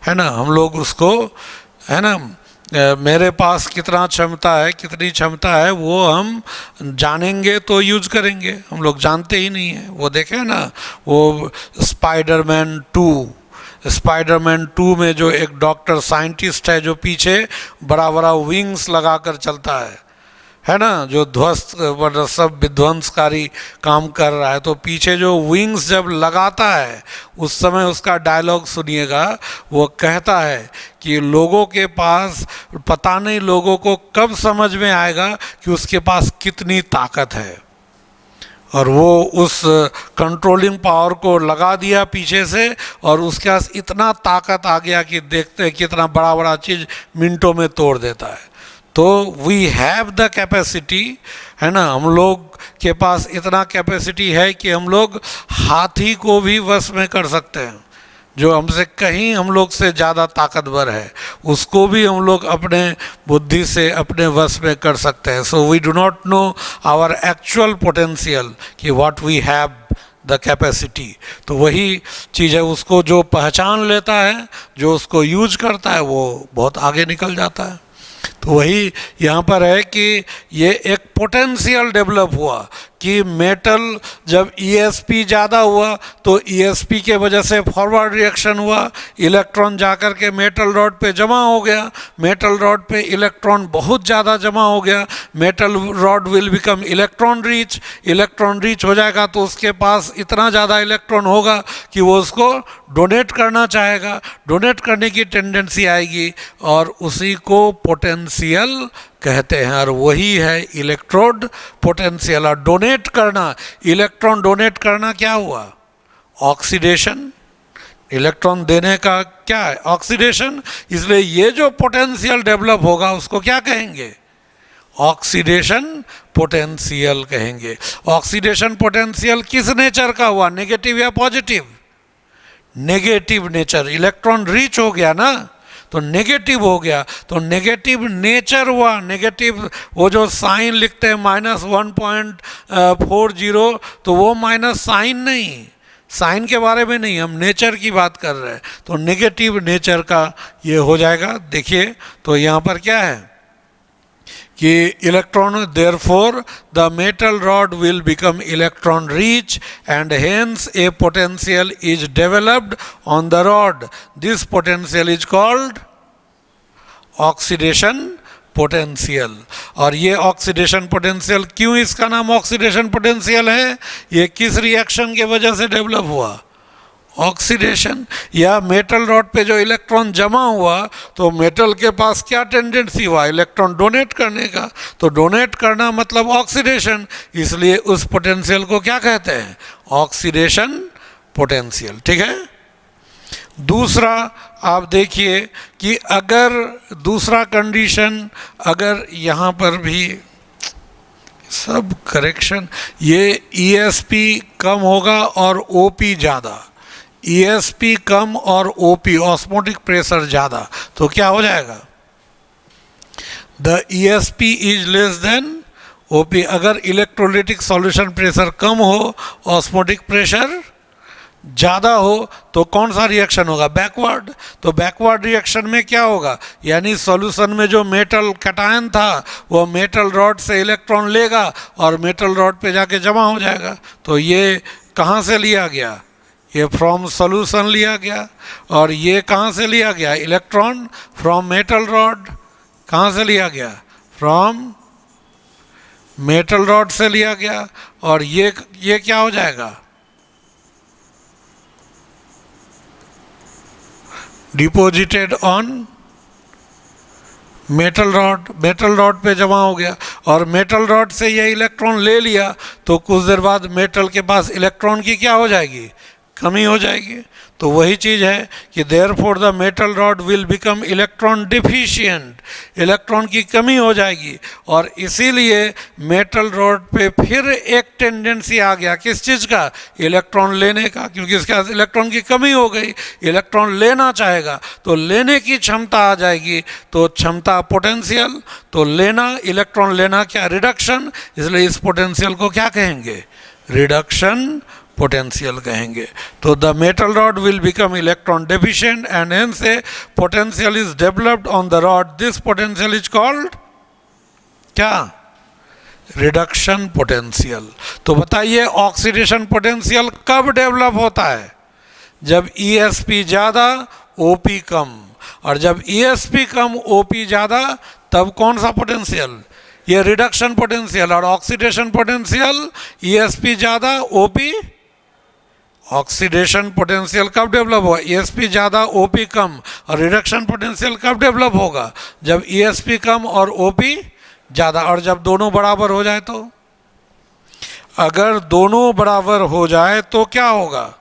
है ना। हम लोग उसको, है ना, मेरे पास कितना क्षमता है, कितनी क्षमता है, वो हम जानेंगे तो यूज करेंगे, हम लोग जानते ही नहीं है। वो देखें ना, वो स्पाइडरमैन 2 में जो एक डॉक्टर साइंटिस्ट है जो पीछे बड़ा बड़ा विंग्स लगा कर चलता है ना, जो ध्वस्त सब विध्वंसकारी काम कर रहा है, तो पीछे जो विंग्स जब लगाता है उस समय उसका डायलॉग सुनिएगा। वो कहता है कि लोगों के पास पता नहीं, लोगों को कब समझ में आएगा कि उसके पास कितनी ताकत है, और वो उस कंट्रोलिंग पावर को लगा दिया पीछे से, और उसके पास इतना ताकत आ गया कि देखते हैं कितना बड़ा बड़ा चीज़ मिनटों में तोड़ देता है। तो वी हैव द कैपेसिटी, है ना, हम लोग के पास इतना कैपेसिटी है कि हम लोग हाथी को भी वश में कर सकते हैं, जो हमसे कहीं हम लोग से ज़्यादा ताकतवर है, उसको भी हम लोग अपने बुद्धि से अपने वश में कर सकते हैं। So we do not know our actual potential कि what we have the capacity. तो वही चीज़ है, उसको जो पहचान लेता है, जो उसको यूज करता है, वो बहुत आगे निकल जाता है। तो वही यहाँ पर है कि ये एक पोटेंशियल डेवलप हुआ कि मेटल जब ESP ज़्यादा हुआ तो ESP के वजह से फॉरवर्ड रिएक्शन हुआ, इलेक्ट्रॉन जाकर के मेटल रॉड पे जमा हो गया, मेटल रॉड पे इलेक्ट्रॉन बहुत ज़्यादा जमा हो गया, metal rod will become electron rich हो जाएगा, तो उसके पास इतना ज़्यादा इलेक्ट्रॉन होगा कि वो उसको डोनेट करना चाहेगा, डोनेट करने की टेंडेंसी आएगी, और उसी को पोटेंशियल कहते हैं। और वही है इलेक्ट्रोड पोटेंशियल। और डोनेट करना, इलेक्ट्रॉन डोनेट करना क्या हुआ, ऑक्सीडेशन। इलेक्ट्रॉन देने का क्या है, ऑक्सीडेशन। इसलिए ये जो पोटेंशियल डेवलप होगा उसको क्या कहेंगे, ऑक्सीडेशन पोटेंशियल कहेंगे। ऑक्सीडेशन पोटेंशियल किस नेचर का हुआ, नेगेटिव या positive, negative nature. Electron rich हो गया ना, तो नेगेटिव हो गया, तो नेगेटिव नेचर हुआ। नेगेटिव, वो जो साइन लिखते हैं -1.40, तो वो माइनस साइन नहीं, साइन के बारे में नहीं, हम नेचर की बात कर रहे हैं। तो नेगेटिव नेचर का ये हो जाएगा। देखिए तो यहाँ पर क्या है कि electron, therefore the metal rod will become electron rich and hence A potential is developed on the rod. This potential is called oxidation potential. और ये ऑक्सीडेशन पोटेंशियल, क्यों इसका नाम ऑक्सीडेशन पोटेंशियल है, ये किस रिएक्शन के वजह से डेवलप हुआ, ऑक्सीडेशन। या मेटल रॉड पे जो इलेक्ट्रॉन जमा हुआ तो मेटल के पास क्या टेंडेंसी हुआ, इलेक्ट्रॉन डोनेट करने का, तो डोनेट करना मतलब ऑक्सीडेशन, इसलिए उस पोटेंशियल को क्या कहते हैं, ऑक्सीडेशन पोटेंशियल। ठीक है। दूसरा आप देखिए कि अगर दूसरा कंडीशन, अगर यहाँ पर भी सब करेक्शन, ये ESP कम होगा और OP ज़्यादा, ESP कम और OP ऑस्मोटिक प्रेशर ज़्यादा, तो क्या हो जाएगा, the ESP is less than OP। अगर इलेक्ट्रोलिटिक सॉल्यूशन प्रेशर कम हो, ऑस्मोटिक प्रेशर ज़्यादा हो, तो कौन सा रिएक्शन होगा, बैकवर्ड। तो बैकवर्ड रिएक्शन में क्या होगा, यानी सॉल्यूशन में जो मेटल कैटायन था वो मेटल रॉड से इलेक्ट्रॉन लेगा और मेटल रॉड पे जाके जमा हो जाएगा। तो ये कहाँ से लिया गया, ये फ्रॉम सॉल्यूशन लिया गया, और ये कहाँ से लिया गया, इलेक्ट्रॉन फ्रॉम मेटल रॉड, कहाँ से लिया गया, फ्रॉम मेटल रॉड से लिया गया। और ये क्या हो जाएगा, deposited on metal rod, metal rod पे जमा हो गया, और मेटल रॉड से ये इलेक्ट्रॉन ले लिया तो कुछ देर बाद मेटल के पास इलेक्ट्रॉन की क्या हो जाएगी, कमी हो जाएगी। तो वही चीज़ है कि therefore the metal rod will become electron deficient, electron की कमी हो जाएगी, और इसीलिए मेटल रॉड पे फिर एक टेंडेंसी आ गया, किस चीज़ का, इलेक्ट्रॉन लेने का, क्योंकि इसके पास इलेक्ट्रॉन की कमी हो गई, इलेक्ट्रॉन लेना चाहेगा तो लेने की क्षमता आ जाएगी, तो क्षमता पोटेंशियल, तो लेना, इलेक्ट्रॉन लेना क्या, रिडक्शन, इसलिए इस पोटेंशियल को क्या कहेंगे, रिडक्शन पोटेंशियल कहेंगे। तो the metal rod will become electron deficient and hence A potential is developed on the rod, this potential is called क्या, रिडक्शन पोटेंशियल। तो बताइए ऑक्सीडेशन पोटेंशियल कब डेवलप होता है, जब ESP ज़्यादा OP कम, और जब ESP कम OP ज़्यादा तब कौन सा पोटेंशियल, ये रिडक्शन पोटेंशियल। और ऑक्सीडेशन पोटेंशियल ESP ज़्यादा OP, ऑक्सीडेशन पोटेंशियल कब डेवलप होगा, ESP ज़्यादा OP कम, और रिडक्शन पोटेंशियल कब डेवलप होगा, जब ESP कम और OP ज़्यादा, और जब दोनों बराबर हो जाए तो, अगर दोनों बराबर हो जाए तो क्या होगा,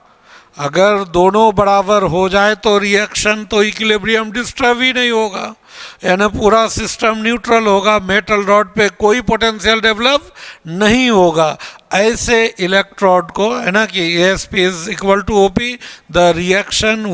अगर दोनों बराबर हो जाए तो रिएक्शन तो इक्विलिब्रियम डिस्टर्ब ही नहीं होगा, यानी पूरा सिस्टम न्यूट्रल होगा, मेटल रॉड पे कोई पोटेंशियल डेवलप नहीं होगा। ऐसे इलेक्ट्रोड को है ना कि ESP is equal to OP, the reaction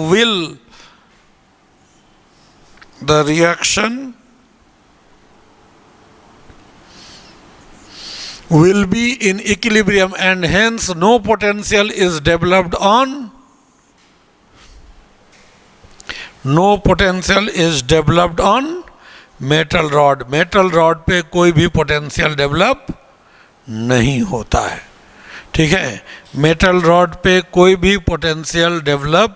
will be in equilibrium and hence no potential is developed on, no potential is developed on metal rod, metal rod पे कोई भी पोटेंशियल डेवलप नहीं होता है। ठीक है, मेटल रॉड पे कोई भी पोटेंशियल डेवलप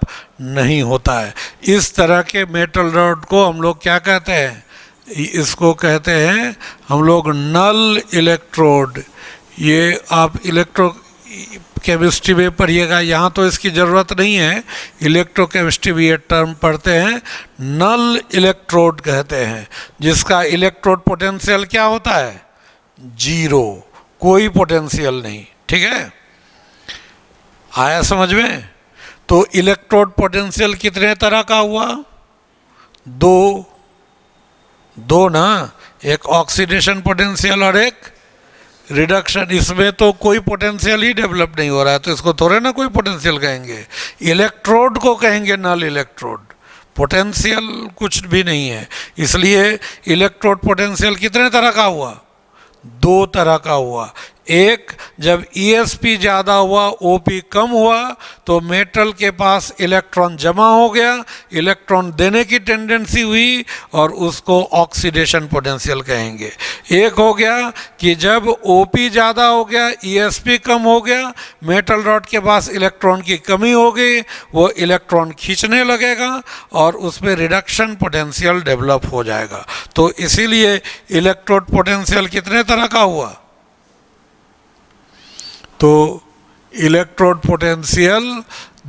नहीं होता है। इस तरह के मेटल रॉड को हम लोग क्या कहते हैं, इसको कहते हैं हम लोग नल इलेक्ट्रोड। ये आप इलेक्ट्रो केमिस्ट्री में पढ़िएगा, यहाँ तो इसकी ज़रूरत नहीं है, इलेक्ट्रोकेमिस्ट्री में ये टर्म पढ़ते हैं, नल इलेक्ट्रोड कहते हैं, जिसका इलेक्ट्रोड पोटेंशियल क्या होता है, जीरो, कोई पोटेंशियल नहीं। ठीक है, आया समझ में। तो इलेक्ट्रोड पोटेंशियल कितने तरह का हुआ, दो ना, एक ऑक्सीडेशन पोटेंशियल और एक रिडक्शन। इसमें तो कोई पोटेंशियल ही डेवलप नहीं हो रहा है, तो इसको थोड़े ना कोई पोटेंशियल कहेंगे, इलेक्ट्रोड को कहेंगे नल इलेक्ट्रोड, पोटेंशियल कुछ भी नहीं है। इसलिए इलेक्ट्रोड पोटेंशियल कितने तरह का हुआ, दो तरह का हुआ। एक, जब ESP ज़्यादा हुआ OP कम हुआ तो मेटल के पास इलेक्ट्रॉन जमा हो गया, इलेक्ट्रॉन देने की टेंडेंसी हुई और उसको ऑक्सीडेशन पोटेंशियल कहेंगे। एक हो गया कि जब OP ज़्यादा हो गया, ESP कम हो गया, मेटल रॉड के पास इलेक्ट्रॉन की कमी हो गई, वो इलेक्ट्रॉन खींचने लगेगा और उसमें रिडक्शन पोटेंशियल डेवलप हो जाएगा। तो इसीलिए इलेक्ट्रोड पोटेंशियल कितने तरह का हुआ, तो इलेक्ट्रोड पोटेंशियल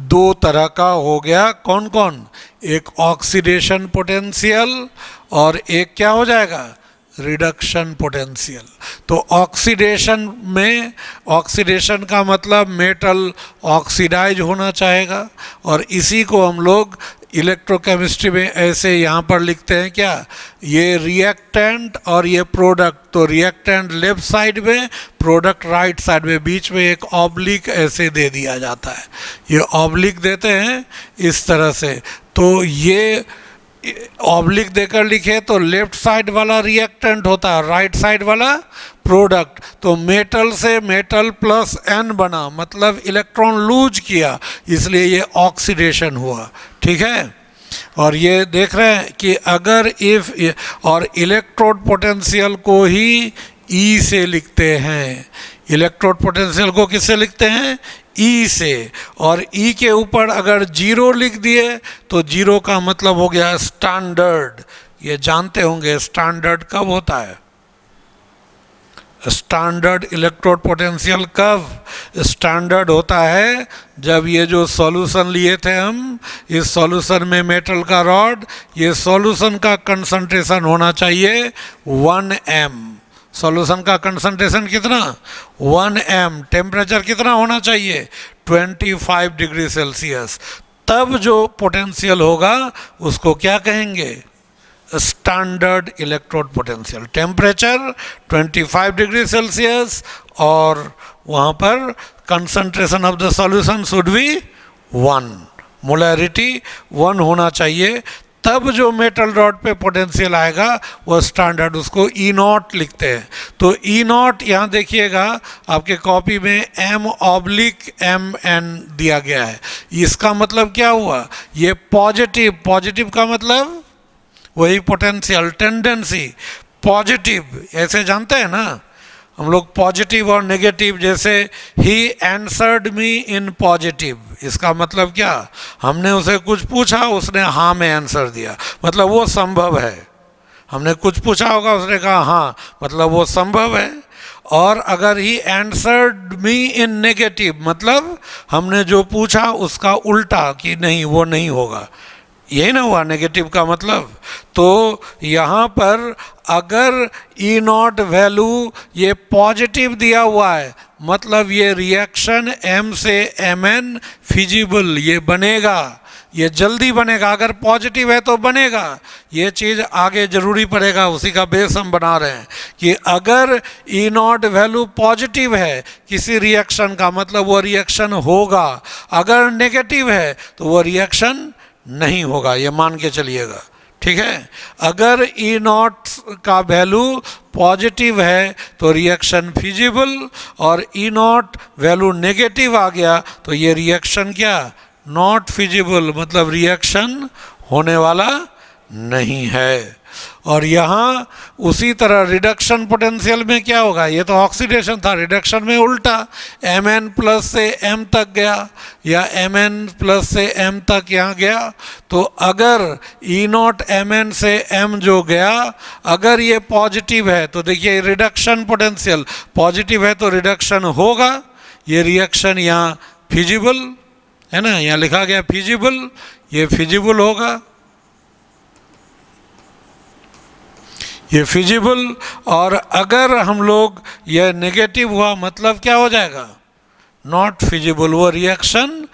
दो तरह का हो गया, कौन कौन, एक ऑक्सीडेशन पोटेंशियल और एक क्या हो जाएगा, रिडक्शन पोटेंशियल। तो ऑक्सीडेशन में, ऑक्सीडेशन का मतलब मेटल ऑक्सीडाइज होना चाहेगा, और इसी को हम लोग इलेक्ट्रोकेमिस्ट्री में ऐसे यहाँ पर लिखते हैं क्या, ये रिएक्टेंट और ये प्रोडक्ट। तो रिएक्टेंट लेफ्ट साइड में, प्रोडक्ट राइट साइड में, बीच में एक ऑब्लिक ऐसे दे दिया जाता है, ये ऑब्लिक देते हैं इस तरह से। तो ये ऑब्लिक देकर लिखे तो लेफ्ट साइड वाला रिएक्टेंट होता है, राइट साइड वाला प्रोडक्ट। तो मेटल से मेटल प्लस एन बना, मतलब इलेक्ट्रॉन लूज किया, इसलिए ये ऑक्सीडेशन हुआ, ठीक है। और ये देख रहे हैं कि अगर इफ, और इलेक्ट्रोड पोटेंशियल को ही ई से लिखते हैं, इलेक्ट्रोड पोटेंशियल को किससे लिखते हैं, ई से। और ई के ऊपर अगर जीरो लिख दिए तो जीरो का मतलब हो गया स्टैंडर्ड। ये जानते होंगे स्टैंडर्ड कब होता है, स्टैंडर्ड इलेक्ट्रोड पोटेंशियल कब स्टैंडर्ड होता है, जब ये जो सॉल्यूशन लिए थे हम, इस सॉल्यूशन में मेटल का रॉड, ये सॉल्यूशन का कंसंट्रेशन होना चाहिए 1 m। सॉल्यूशन का कंसंट्रेशन कितना, 1 m। टेम्परेचर कितना होना चाहिए, 25 डिग्री सेल्सियस। तब जो पोटेंशियल होगा उसको क्या कहेंगे, standard electrode potential. Temperature 25 degree Celsius और वहाँ पर concentration of the solution should be 1, molarity 1 होना चाहिए। तब जो मेटल रॉड पे पोटेंशियल आएगा वो स्टैंडर्ड, उसको ई नॉट लिखते हैं। तो ई नॉट यहाँ देखिएगा आपके कॉपी में m/mn दिया गया है। इसका मतलब क्या हुआ, ये पॉजिटिव, पॉजिटिव का मतलब वही पोटेंशियल, टेंडेंसी पॉजिटिव, ऐसे जानते हैं ना हम लोग, पॉजिटिव और नेगेटिव। जैसे ही एंसर्ड मी इन पॉजिटिव, इसका मतलब क्या, हमने उसे कुछ पूछा, उसने हाँ में आंसर दिया, मतलब वो संभव है। हमने कुछ पूछा होगा, उसने कहा हाँ, मतलब वो संभव है। और अगर ही एंसर्ड मी इन नेगेटिव, मतलब हमने जो पूछा उसका उल्टा, कि नहीं वो नहीं होगा, यही ना हुआ नेगेटिव का मतलब। तो यहाँ पर अगर ई नॉट वैल्यू ये पॉजिटिव दिया हुआ है, मतलब ये रिएक्शन m से mn फिजिबल, ये बनेगा, ये जल्दी बनेगा। अगर पॉजिटिव है तो बनेगा, ये चीज़ आगे ज़रूरी पड़ेगा, उसी का बेस हम बना रहे हैं कि अगर ई नॉट वैल्यू पॉजिटिव है किसी रिएक्शन का, मतलब वो रिएक्शन होगा। अगर नेगेटिव है तो वो रिएक्शन नहीं होगा, ये मान के चलिएगा, ठीक है। अगर ई नॉट का वैल्यू पॉजिटिव है तो रिएक्शन फिजिबल, और ई नॉट वैल्यू नेगेटिव आ गया तो ये रिएक्शन क्या, नॉट फिजिबल, मतलब रिएक्शन होने वाला नहीं है। और यहाँ उसी तरह रिडक्शन पोटेंशियल में क्या होगा, ये तो ऑक्सीडेशन था, रिडक्शन में उल्टा, Mn प्लस से m तक गया या Mn प्लस से m तक यहाँ गया। तो अगर E नॉट Mn से m जो गया, अगर ये पॉजिटिव है तो देखिए रिडक्शन पोटेंशियल पॉजिटिव है तो रिडक्शन होगा, ये रिएक्शन यहाँ फिजिबल है ना, यहाँ लिखा गया फिजिबल, ये फिजिबल होगा, ये फिजिबल। और अगर हम लोग यह नेगेटिव हुआ मतलब क्या हो जाएगा, नॉट फिजिबल, वो रिएक्शन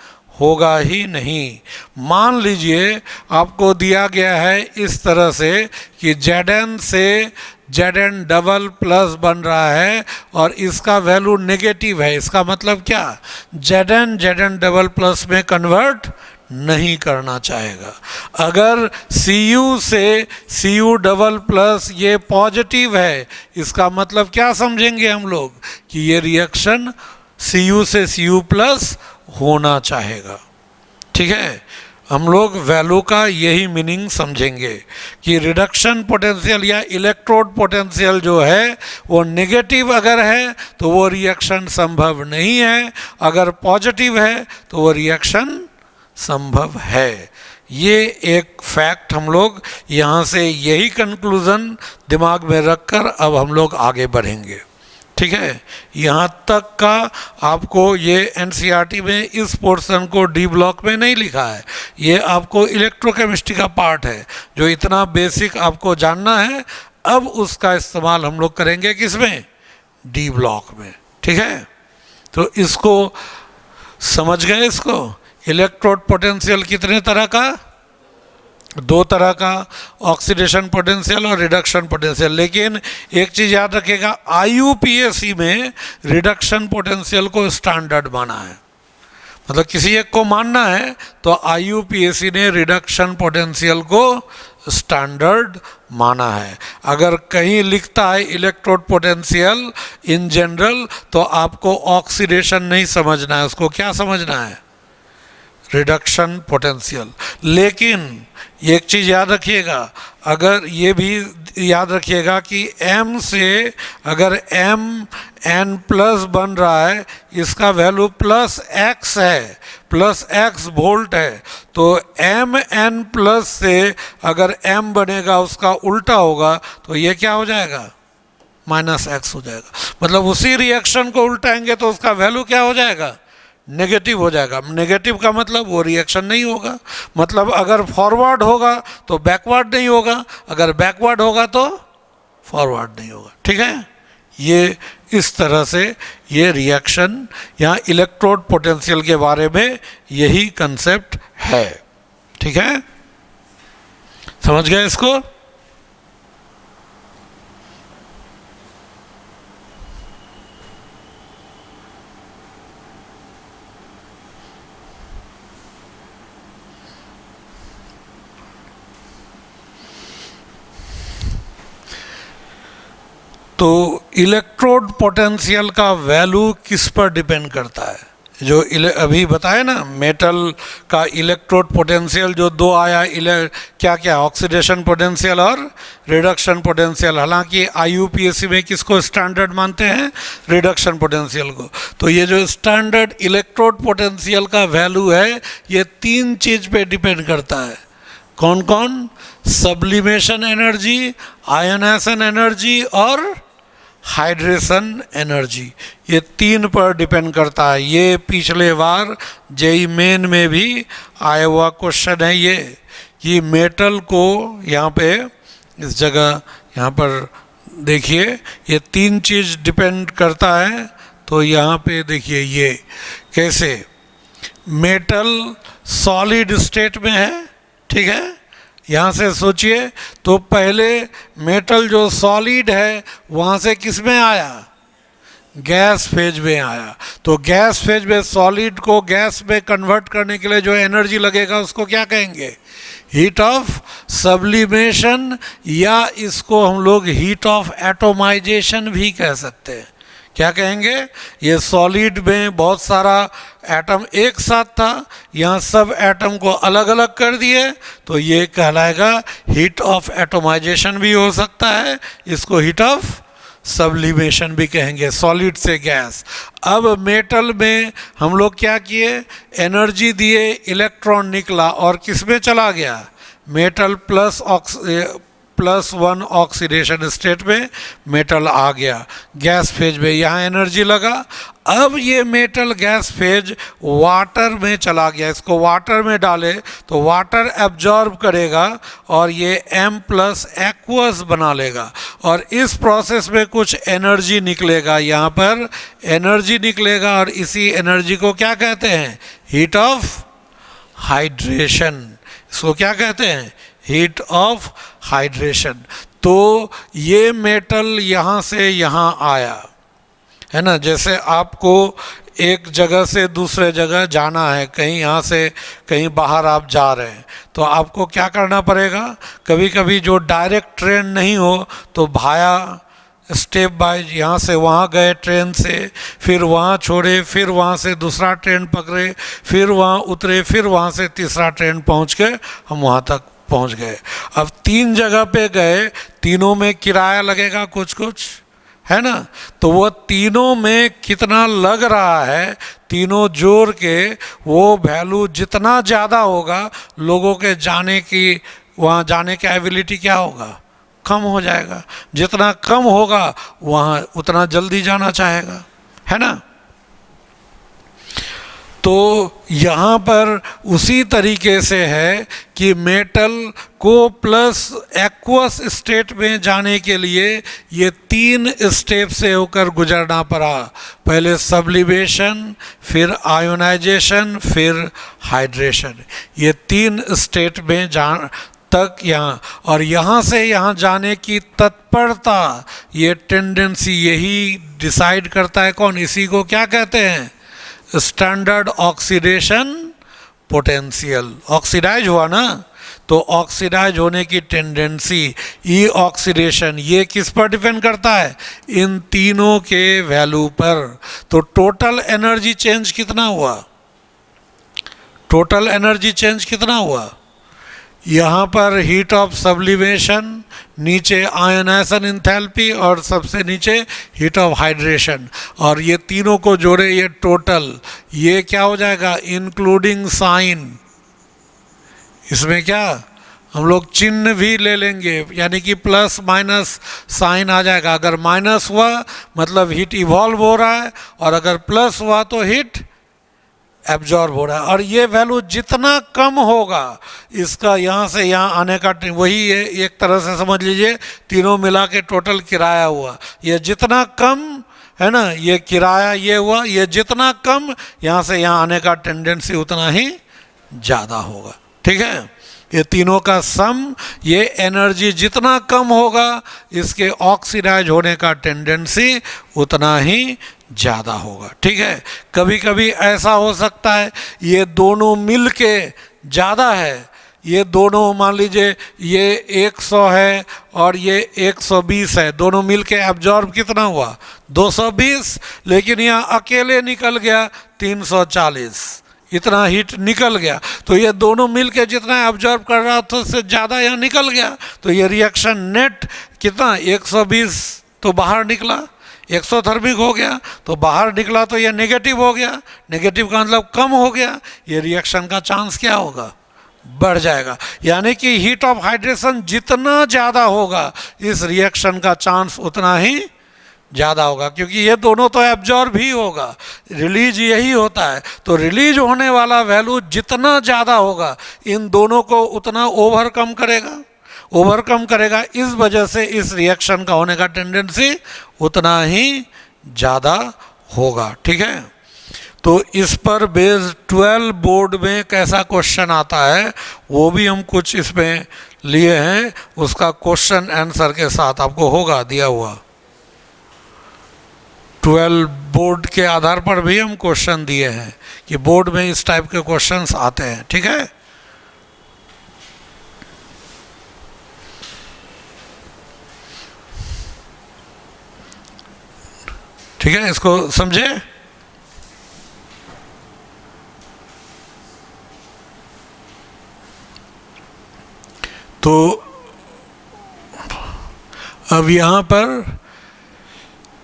होगा ही नहीं। मान लीजिए आपको दिया गया है इस तरह से कि Zn से Zn डबल प्लस बन रहा है और इसका वैल्यू नेगेटिव है, इसका मतलब क्या, Zn डबल प्लस में कन्वर्ट नहीं करना चाहेगा। अगर Cu से Cu डबल प्लस ये पॉजिटिव है, इसका मतलब क्या समझेंगे हम लोग कि ये रिएक्शन Cu से Cu प्लस होना चाहेगा, ठीक है। हम लोग वैल्यू का यही मीनिंग समझेंगे कि रिडक्शन पोटेंशियल या इलेक्ट्रोड पोटेंशियल जो है वो नेगेटिव अगर है तो वो रिएक्शन संभव नहीं है, अगर पॉजिटिव है तो वो रिएक्शन संभव है। ये एक फैक्ट हम लोग यहाँ से यही कंक्लूज़न दिमाग में रखकर अब हम लोग आगे बढ़ेंगे, ठीक है, यहाँ तक का आपको ये एनसीईआरटी में इस पोर्शन को डी ब्लॉक में नहीं लिखा है। ये आपको इलेक्ट्रोकेमिस्ट्री का पार्ट है, जो इतना बेसिक आपको जानना है। अब उसका इस्तेमाल हम लोग करेंगे किसमें, डी ब्लॉक में। ठीक है, तो इसको समझ गए। इसको इलेक्ट्रोड पोटेंशियल कितने तरह का, दो तरह का, ऑक्सीडेशन पोटेंशियल और रिडक्शन पोटेंशियल। लेकिन एक चीज़ याद रखिएगा, आईयूपीएसी में रिडक्शन पोटेंशियल को स्टैंडर्ड माना है। मतलब किसी एक को मानना है तो आईयूपीएसी ने रिडक्शन पोटेंशियल को स्टैंडर्ड माना है। अगर कहीं लिखता है इलेक्ट्रोड पोटेंशियल इन जनरल, तो आपको ऑक्सीडेशन नहीं समझना है, उसको क्या समझना है, रिडक्शन पोटेंशियल। लेकिन एक चीज़ याद रखिएगा, अगर ये भी याद रखिएगा कि m से अगर m n प्लस बन रहा है, इसका वैल्यू प्लस x है, प्लस x वोल्ट है, तो m n प्लस से अगर m बनेगा उसका उल्टा होगा तो ये क्या हो जाएगा, माइनस x हो जाएगा। मतलब उसी रिएक्शन को उल्टाएंगे तो उसका वैल्यू क्या हो जाएगा, नेगेटिव हो जाएगा। नेगेटिव का मतलब वो रिएक्शन नहीं होगा। मतलब अगर फॉरवर्ड होगा तो बैकवर्ड नहीं होगा, अगर बैकवर्ड होगा तो फॉरवर्ड नहीं होगा। ठीक है, ये इस तरह से ये रिएक्शन, यहाँ इलेक्ट्रोड पोटेंशियल के बारे में यही कंसेप्ट है। ठीक है, समझ गए इसको। तो इलेक्ट्रोड पोटेंशियल का वैल्यू किस पर डिपेंड करता है, जो अभी बताया ना, मेटल का इलेक्ट्रोड पोटेंशियल जो दो आया, क्या क्या, ऑक्सीडेशन पोटेंशियल और रिडक्शन पोटेंशियल। हालांकि आईयूपीएसी में किसको स्टैंडर्ड मानते हैं, रिडक्शन पोटेंशियल को। तो ये जो स्टैंडर्ड इलेक्ट्रोड पोटेंशियल का वैल्यू है, ये तीन चीज़ पे डिपेंड करता है। कौन कौन, सब्लिमेशन एनर्जी, आयनाइजेशन एनर्जी और हाइड्रेशन एनर्जी, ये तीन पर डिपेंड करता है। ये पिछले बार जेई मेन में भी आया हुआ क्वेश्चन है ये, कि मेटल को यहाँ पे इस जगह यहाँ पर देखिए, ये तीन चीज़ डिपेंड करता है। तो यहाँ पे देखिए ये कैसे, मेटल सॉलिड स्टेट में है, ठीक है, यहाँ से सोचिए तो पहले मेटल जो सॉलिड है वहाँ से किस में आया, गैस फेज में आया। तो गैस फेज में सॉलिड को गैस में कन्वर्ट करने के लिए जो एनर्जी लगेगा उसको क्या कहेंगे, हीट ऑफ सब्लिमेशन, या इसको हम लोग हीट ऑफ एटोमाइजेशन भी कह सकते हैं। क्या कहेंगे, ये सॉलिड में बहुत सारा एटम एक साथ था, यहाँ सब एटम को अलग अलग कर दिए, तो ये कहलाएगा हीट ऑफ एटोमाइजेशन भी हो सकता है, इसको हीट ऑफ सब्लिमेशन भी कहेंगे, सॉलिड से गैस। अब मेटल में हम लोग क्या किए, एनर्जी दिए, इलेक्ट्रॉन निकला और किस में चला गया, मेटल +1 ऑक्सीडेशन स्टेट में मेटल आ गया गैस फेज में, यहाँ एनर्जी लगा। अब ये मेटल गैस फेज वाटर में चला गया, इसको वाटर में डाले तो वाटर एब्जॉर्ब करेगा और ये M+ एक्वस बना लेगा, और इस प्रोसेस में कुछ एनर्जी निकलेगा, यहाँ पर एनर्जी निकलेगा, और इसी एनर्जी को क्या कहते हैं, हीट ऑफ हाइड्रेशन। इसको क्या कहते हैं, हीट ऑफ हाइड्रेशन। तो ये मेटल यहाँ से यहाँ आया है ना, जैसे आपको एक जगह से दूसरे जगह जाना है, कहीं यहाँ से कहीं बाहर आप जा रहे हैं, तो आपको क्या करना पड़ेगा, कभी कभी जो डायरेक्ट ट्रेन नहीं हो तो भाया स्टेप बाय, यहाँ से वहाँ गए ट्रेन से, फिर वहाँ छोड़े, फिर वहाँ से दूसरा ट्रेन पकड़े, फिर वहाँ उतरे, फिर वहाँ से तीसरा ट्रेन पहुँच के हम वहाँ तक पहुँच गए। अब 3 जगह पे गए, तीनों में किराया लगेगा कुछ कुछ, है ना, तो वो तीनों में कितना लग रहा है, तीनों जोड़ के वो वैल्यू जितना ज़्यादा होगा, लोगों के जाने की, वहाँ जाने की एबिलिटी क्या होगा, कम हो जाएगा, जितना कम होगा वहाँ उतना जल्दी जाना चाहेगा, है ना। तो यहाँ पर उसी तरीके से है कि मेटल को प्लस एक्वस स्टेट में जाने के लिए ये 3 स्टेप से होकर गुजरना पड़ा। पहले सब्लिमेशन, फिर आयोनाइजेशन, फिर हाइड्रेशन। ये 3 स्टेट में तक यहाँ, और यहाँ से यहाँ जाने की तत्परता, ये टेंडेंसी, यही डिसाइड करता है कौन, इसी को क्या कहते हैं, स्टैंडर्ड ऑक्सीडेशन पोटेंशियल। ऑक्सीडाइज हुआ ना, तो ऑक्सीडाइज होने की टेंडेंसी, ई ऑक्सीडेशन, ये किस पर डिपेंड करता है, इन तीनों के वैल्यू पर। तो टोटल एनर्जी चेंज कितना हुआ, टोटल एनर्जी चेंज कितना हुआ, यहाँ पर हीट ऑफ सब्लिमेशन, नीचे आयनाइजेशन एंथैल्पी, और सबसे नीचे हीट ऑफ हाइड्रेशन, और ये तीनों को जोड़े ये टोटल, ये क्या हो जाएगा, इंक्लूडिंग साइन। इसमें क्या हम लोग चिन्ह भी ले लेंगे, यानी कि प्लस माइनस साइन आ जाएगा। अगर माइनस हुआ मतलब हीट इवॉल्व हो रहा है, और अगर प्लस हुआ तो हीट एब्जॉर्ब हो रहा है। और ये वैल्यू जितना कम होगा, इसका यहाँ से यहाँ आने का वही है, एक तरह से समझ लीजिए तीनों मिला के टोटल किराया हुआ। ये जितना कम है ना, ये किराया ये हुआ, ये जितना कम यहाँ से यहाँ आने का टेंडेंसी उतना ही ज़्यादा होगा, ठीक है। ये तीनों का सम, ये एनर्जी जितना कम होगा, इसके ऑक्सीडाइज होने का टेंडेंसी उतना ही ज़्यादा होगा, ठीक है। कभी कभी ऐसा हो सकता है ये दोनों मिल के ज़्यादा है, ये दोनों मान लीजिए ये 100 है और ये 120 है, दोनों मिल के एब्जॉर्ब कितना हुआ 220, लेकिन यहाँ अकेले निकल गया 340, इतना हीट निकल गया। तो ये दोनों मिल के जितना एब्जॉर्ब कर रहा था उससे ज़्यादा यहाँ निकल गया, तो ये रिएक्शन नेट कितना 120 तो बाहर निकला, एक्सोथर्मिक हो गया तो बाहर निकला, तो ये नेगेटिव हो गया, नेगेटिव का मतलब कम हो गया, ये रिएक्शन का चांस क्या होगा, बढ़ जाएगा। यानी कि हीट ऑफ हाइड्रेशन जितना ज़्यादा होगा, इस रिएक्शन का चांस उतना ही ज़्यादा होगा, क्योंकि ये दोनों तो एब्जॉर्ब ही होगा, रिलीज यही होता है। तो रिलीज होने वाला वैल्यू जितना ज़्यादा होगा, इन दोनों को उतना ओवरकम करेगा, इस वजह से इस रिएक्शन का होने का टेंडेंसी उतना ही ज़्यादा होगा, ठीक है। तो इस पर बेस्ड 12 बोर्ड में कैसा क्वेश्चन आता है वो भी हम कुछ इसमें लिए हैं, उसका क्वेश्चन आंसर के साथ आपको होगा दिया हुआ। 12 बोर्ड के आधार पर भी हम क्वेश्चन दिए हैं कि बोर्ड में इस टाइप के क्वेश्चंस आते हैं, ठीक है। ठीक है, इसको समझे। तो अब यहाँ पर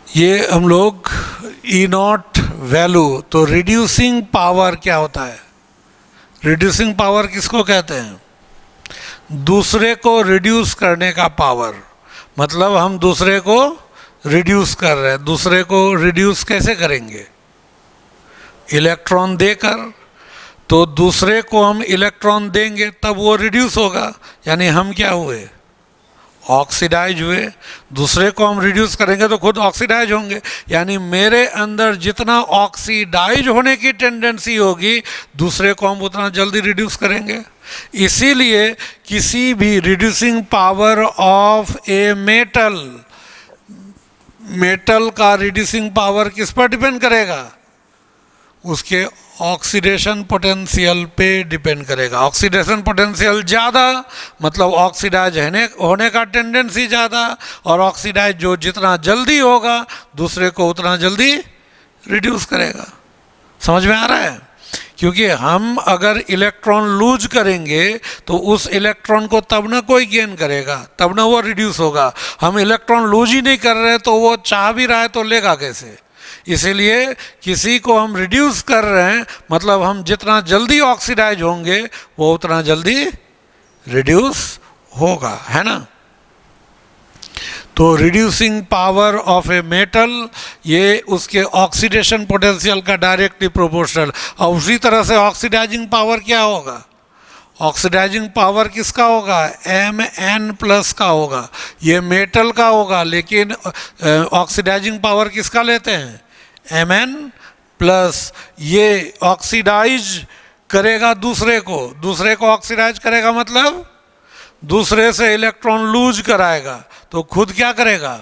ये हम लोग ई नॉट वैल्यू, तो रिड्यूसिंग पावर क्या होता है, रिड्यूसिंग पावर किसको कहते हैं, दूसरे को रिड्यूस करने का पावर। मतलब हम दूसरे को रिड्यूस कर रहे हैं, दूसरे को रिड्यूस कैसे करेंगे, इलेक्ट्रॉन देकर। तो दूसरे को हम इलेक्ट्रॉन देंगे तब वो रिड्यूस होगा, यानी हम क्या हुए, ऑक्सीडाइज हुए। दूसरे को हम रिड्यूस करेंगे तो खुद ऑक्सीडाइज होंगे, यानी मेरे अंदर जितना ऑक्सीडाइज होने की टेंडेंसी होगी, दूसरे को हम उतना जल्दी रिड्यूस करेंगे। इसीलिए किसी भी reducing power of a metal का रिड्यूसिंग पावर किस पर डिपेंड करेगा, उसके ऑक्सीडेशन पोटेंशियल पे डिपेंड करेगा। ऑक्सीडेशन पोटेंशियल ज़्यादा मतलब ऑक्सीडाइज होने का टेंडेंसी ज़्यादा, और ऑक्सीडाइज जो जितना जल्दी होगा दूसरे को उतना जल्दी रिड्यूस करेगा। समझ में आ रहा है, क्योंकि हम अगर इलेक्ट्रॉन लूज करेंगे तो उस इलेक्ट्रॉन को तब ना कोई गेन करेगा, तब ना वो रिड्यूस होगा। हम इलेक्ट्रॉन लूज ही नहीं कर रहे तो वो चाह भी रहा है तो लेगा कैसे। इसीलिए किसी को हम रिड्यूस कर रहे हैं मतलब हम जितना जल्दी ऑक्सीडाइज होंगे वो उतना जल्दी रिड्यूस होगा, है ना। तो reducing power of a metal ये उसके ऑक्सीडेशन पोटेंशियल का डायरेक्टली प्रोपोर्शनल। और उसी तरह से ऑक्सीडाइजिंग पावर क्या होगा, ऑक्सीडाइजिंग पावर किसका होगा, Mn+ का होगा। ये मेटल का होगा, लेकिन ऑक्सीडाइजिंग पावर किसका लेते हैं, Mn+। ये ऑक्सीडाइज करेगा दूसरे को ऑक्सीडाइज करेगा, मतलब दूसरे से इलेक्ट्रॉन लूज कराएगा, तो खुद क्या करेगा,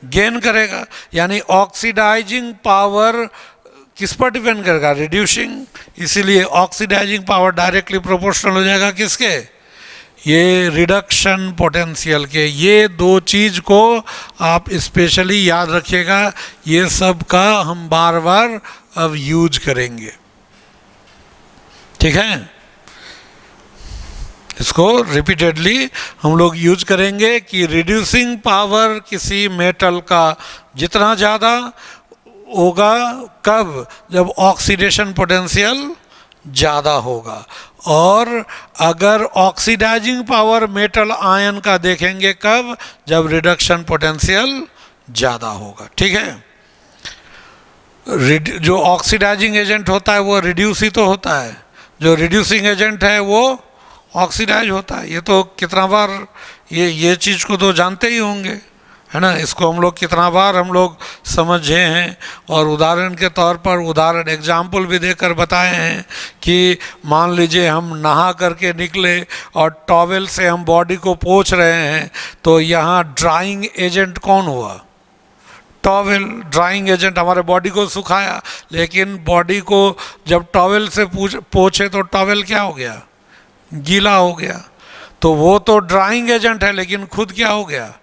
गेन करेगा। यानी ऑक्सीडाइजिंग पावर किस पर डिपेंड करेगा, रिड्यूसिंग। इसीलिए ऑक्सीडाइजिंग पावर डायरेक्टली प्रोपोर्शनल हो जाएगा किसके, ये रिडक्शन पोटेंशियल के। ये दो चीज को आप स्पेशली याद रखिएगा, ये सब का हम बार बार अब यूज करेंगे, ठीक है। इसको रिपीटेडली हम लोग यूज करेंगे कि रिड्यूसिंग पावर किसी मेटल का जितना ज़्यादा होगा, कब, जब ऑक्सीडेशन पोटेंशियल ज़्यादा होगा। और अगर ऑक्सीडाइजिंग पावर मेटल आयन का देखेंगे कब, जब रिडक्शन पोटेंशियल ज़्यादा होगा, ठीक है। जो ऑक्सीडाइजिंग एजेंट होता है वो रिड्यूस ही तो होता है, जो रिड्यूसिंग एजेंट है वो ऑक्सीडाइज होता है। ये तो कितना बार ये चीज़ को तो जानते ही होंगे, है ना। इसको हम लोग कितना बार हम लोग समझे हैं, और उदाहरण के तौर पर एग्जाम्पल भी देकर बताए हैं कि मान लीजिए हम नहा करके निकले और टॉवेल से हम बॉडी को पोंछ रहे हैं, तो यहाँ ड्राइंग एजेंट कौन हुआ, टॉवेल। ड्राइंग एजेंट हमारे बॉडी को सुखाया, लेकिन बॉडी को जब टॉवेल से पोंछे तो टॉवेल क्या हो गया, गीला हो गया। तो वो तो ड्राइंग एजेंट है, लेकिन खुद क्या हो गया,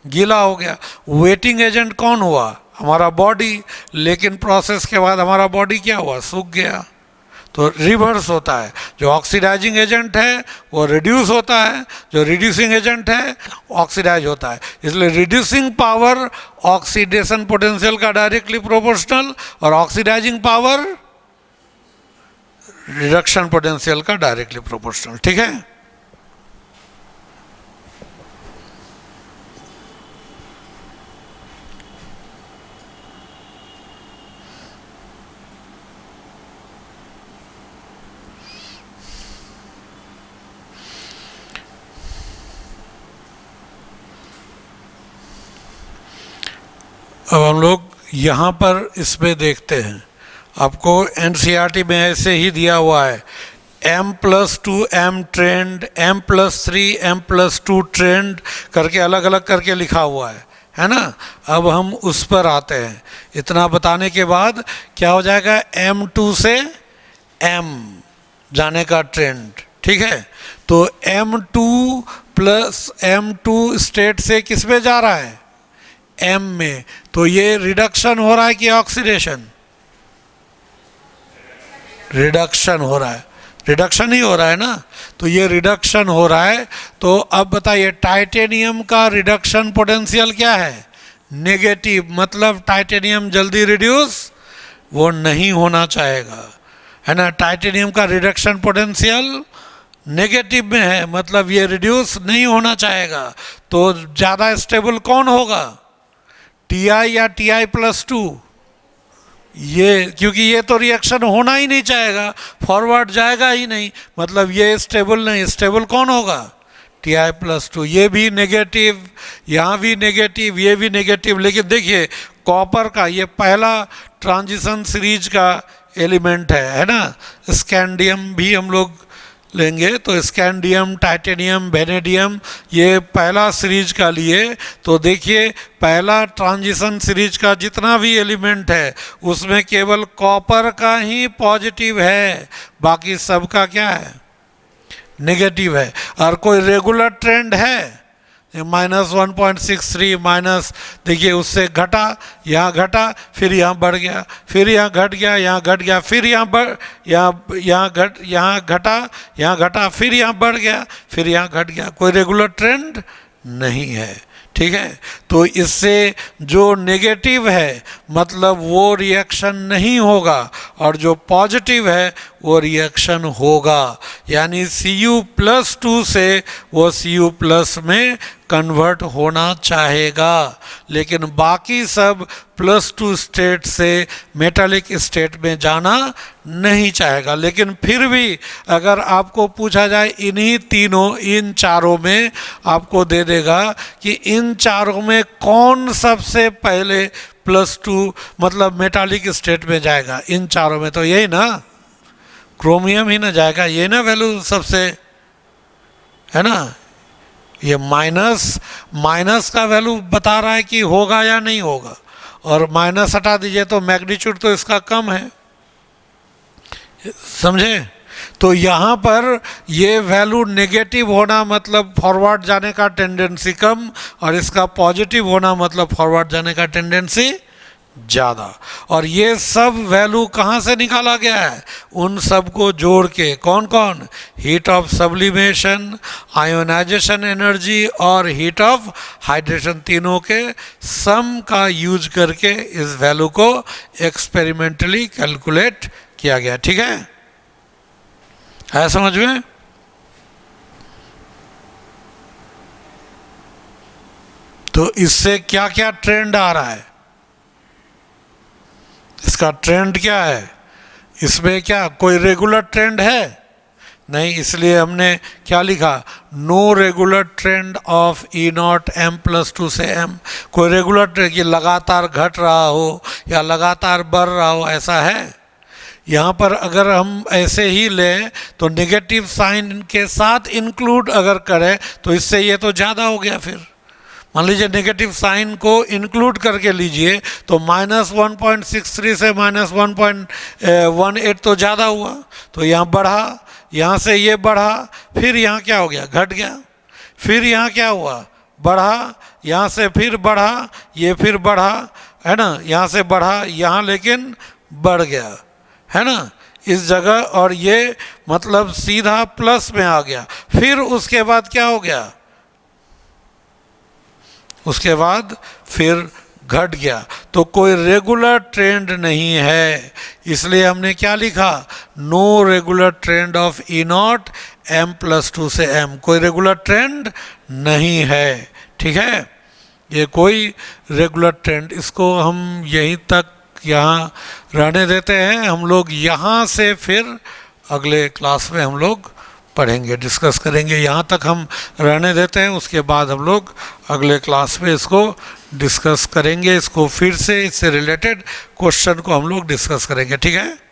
गीला हो गया। वेटिंग एजेंट कौन हुआ, हमारा बॉडी, लेकिन प्रोसेस के बाद हमारा बॉडी क्या हुआ, सूख गया। तो रिवर्स होता है, जो ऑक्सीडाइजिंग एजेंट है वो रिड्यूस होता है, जो रिड्यूसिंग एजेंट है ऑक्सीडाइज होता है। इसलिए रिड्यूसिंग पावर ऑक्सीडेशन पोटेंशियल का डायरेक्टली प्रोपोर्शनल, और ऑक्सीडाइजिंग पावर रिडक्शन पोटेंशियल का डायरेक्टली प्रोपोर्शनल, ठीक है। अब हम लोग यहाँ पर इसमें देखते हैं, आपको NCERT में ऐसे ही दिया हुआ है, M+2 M trend, M+3 M+2 trend करके अलग अलग करके लिखा हुआ है ना। अब हम उस पर आते हैं। इतना बताने के बाद क्या हो जाएगा, M2 से M जाने का ट्रेंड, ठीक है। तो M2 + M2 स्टेट से किस में जा रहा है, M में। तो ये रिडक्शन हो रहा है कि ऑक्सीडेशन, रिडक्शन हो रहा है, रिडक्शन ही हो रहा है ना। तो ये रिडक्शन हो रहा है। तो अब बताइए टाइटेनियम का रिडक्शन पोटेंशियल क्या है, नेगेटिव। मतलब टाइटेनियम जल्दी रिड्यूस वो नहीं होना चाहेगा, है ना। टाइटेनियम का रिडक्शन पोटेंशियल नेगेटिव में है, मतलब ये रिड्यूस नहीं होना चाहेगा। तो ज़्यादा स्टेबल कौन होगा, Ti या Ti+2, ये, क्योंकि ये तो रिएक्शन होना ही नहीं चाहेगा, फॉरवर्ड जाएगा ही नहीं, मतलब ये स्टेबल नहीं। स्टेबल कौन होगा, Ti+2। ये भी नेगेटिव, यहाँ भी नेगेटिव, ये भी नेगेटिव। लेकिन देखिए कॉपर का ये पहला ट्रांजिशन सीरीज का एलिमेंट है ना। स्कैंडियम भी हम लोग लेंगे, तो स्कैंडियम, टाइटेनियम, वेनेडियम, ये पहला सीरीज का लिए। तो देखिए पहला ट्रांजिशन सीरीज का जितना भी एलिमेंट है उसमें केवल कॉपर का ही पॉजिटिव है, बाकी सबका क्या है, नेगेटिव है। और कोई रेगुलर ट्रेंड है, -1.63 माइनस, देखिए उससे घटा, यहाँ घटा, फिर यहाँ बढ़ गया, फिर यहाँ घट गया, यहाँ घट गया, फिर यहाँ बढ़, यहाँ घटा, यहाँ घटा, फिर यहाँ बढ़ गया, फिर यहाँ घट गया। कोई रेगुलर ट्रेंड नहीं है, ठीक है। तो इससे जो नेगेटिव है मतलब वो रिएक्शन नहीं होगा, और जो पॉजिटिव है वो रिएक्शन होगा। यानी Cu+2 से वो Cu+ में कन्वर्ट होना चाहेगा, लेकिन बाकी सब +2 स्टेट से मेटालिक स्टेट में जाना नहीं चाहेगा। लेकिन फिर भी अगर आपको पूछा जाए इन्हीं तीनों, इन चारों में, आपको दे देगा कि इन चारों में कौन सबसे पहले +2 मतलब मेटालिक स्टेट में जाएगा। इन चारों में तो यही ना, क्रोमियम ही ना जाएगा, ये ना वैल्यू सबसे, है ना। ये माइनस का वैल्यू बता रहा है कि होगा या नहीं होगा, और माइनस हटा दीजिए तो मैग्नीट्यूड तो इसका कम है, समझे। तो यहाँ पर ये वैल्यू नेगेटिव होना मतलब फॉरवर्ड जाने का टेंडेंसी कम, और इसका पॉजिटिव होना मतलब फॉरवर्ड जाने का टेंडेंसी ज़्यादा। और ये सब वैल्यू कहाँ से निकाला गया है, उन सब को जोड़ के, कौन कौन, heat of sublimation, ionisation energy और हीट ऑफ हाइड्रेशन, तीनों के सम का यूज करके इस वैल्यू को एक्सपेरिमेंटली कैलकुलेट किया गया। ठीक है समझ में। तो इससे क्या क्या ट्रेंड आ रहा है, इसका ट्रेंड क्या है, इसमें क्या कोई रेगुलर ट्रेंड है नहीं, इसलिए हमने क्या लिखा, know regular trend of E0 m+2 से m। कोई रेगुलर ट्रेंड कि लगातार घट रहा हो या लगातार बढ़ रहा हो, ऐसा है। यहाँ पर अगर हम ऐसे ही लें तो नेगेटिव साइन के साथ इंक्लूड अगर करें तो इससे ये तो ज़्यादा हो गया। फिर मान लीजिए नेगेटिव साइन को इंक्लूड करके लीजिए तो -1.63 से -1.18 तो ज़्यादा हुआ, तो यहाँ बढ़ा, यहाँ से ये बढ़ा, फिर यहाँ क्या हो गया, घट गया, फिर यहाँ क्या हुआ, बढ़ा, यहाँ से फिर बढ़ा, ये फिर बढ़ा, है ना, यहाँ से बढ़ा, यहाँ लेकिन बढ़ गया, है ना, इस जगह, और ये मतलब सीधा प्लस में आ गया। फिर उसके बाद क्या हो गया, उसके बाद फिर घट गया। तो कोई रेगुलर ट्रेंड नहीं है, इसलिए हमने क्या लिखा, know regular trend of E0 m+2 से m, कोई रेगुलर ट्रेंड नहीं है। ठीक है, ये कोई रेगुलर ट्रेंड, इसको हम यहीं तक यहाँ रहने देते हैं। हम लोग यहाँ से फिर अगले क्लास में हम लोग पढ़ेंगे, डिस्कस करेंगे, यहाँ तक हम रहने देते हैं। उसके बाद हम लोग अगले क्लास में इसको डिस्कस करेंगे, इसको फिर से इससे रिलेटेड क्वेश्चन को हम लोग डिस्कस करेंगे। ठीक है।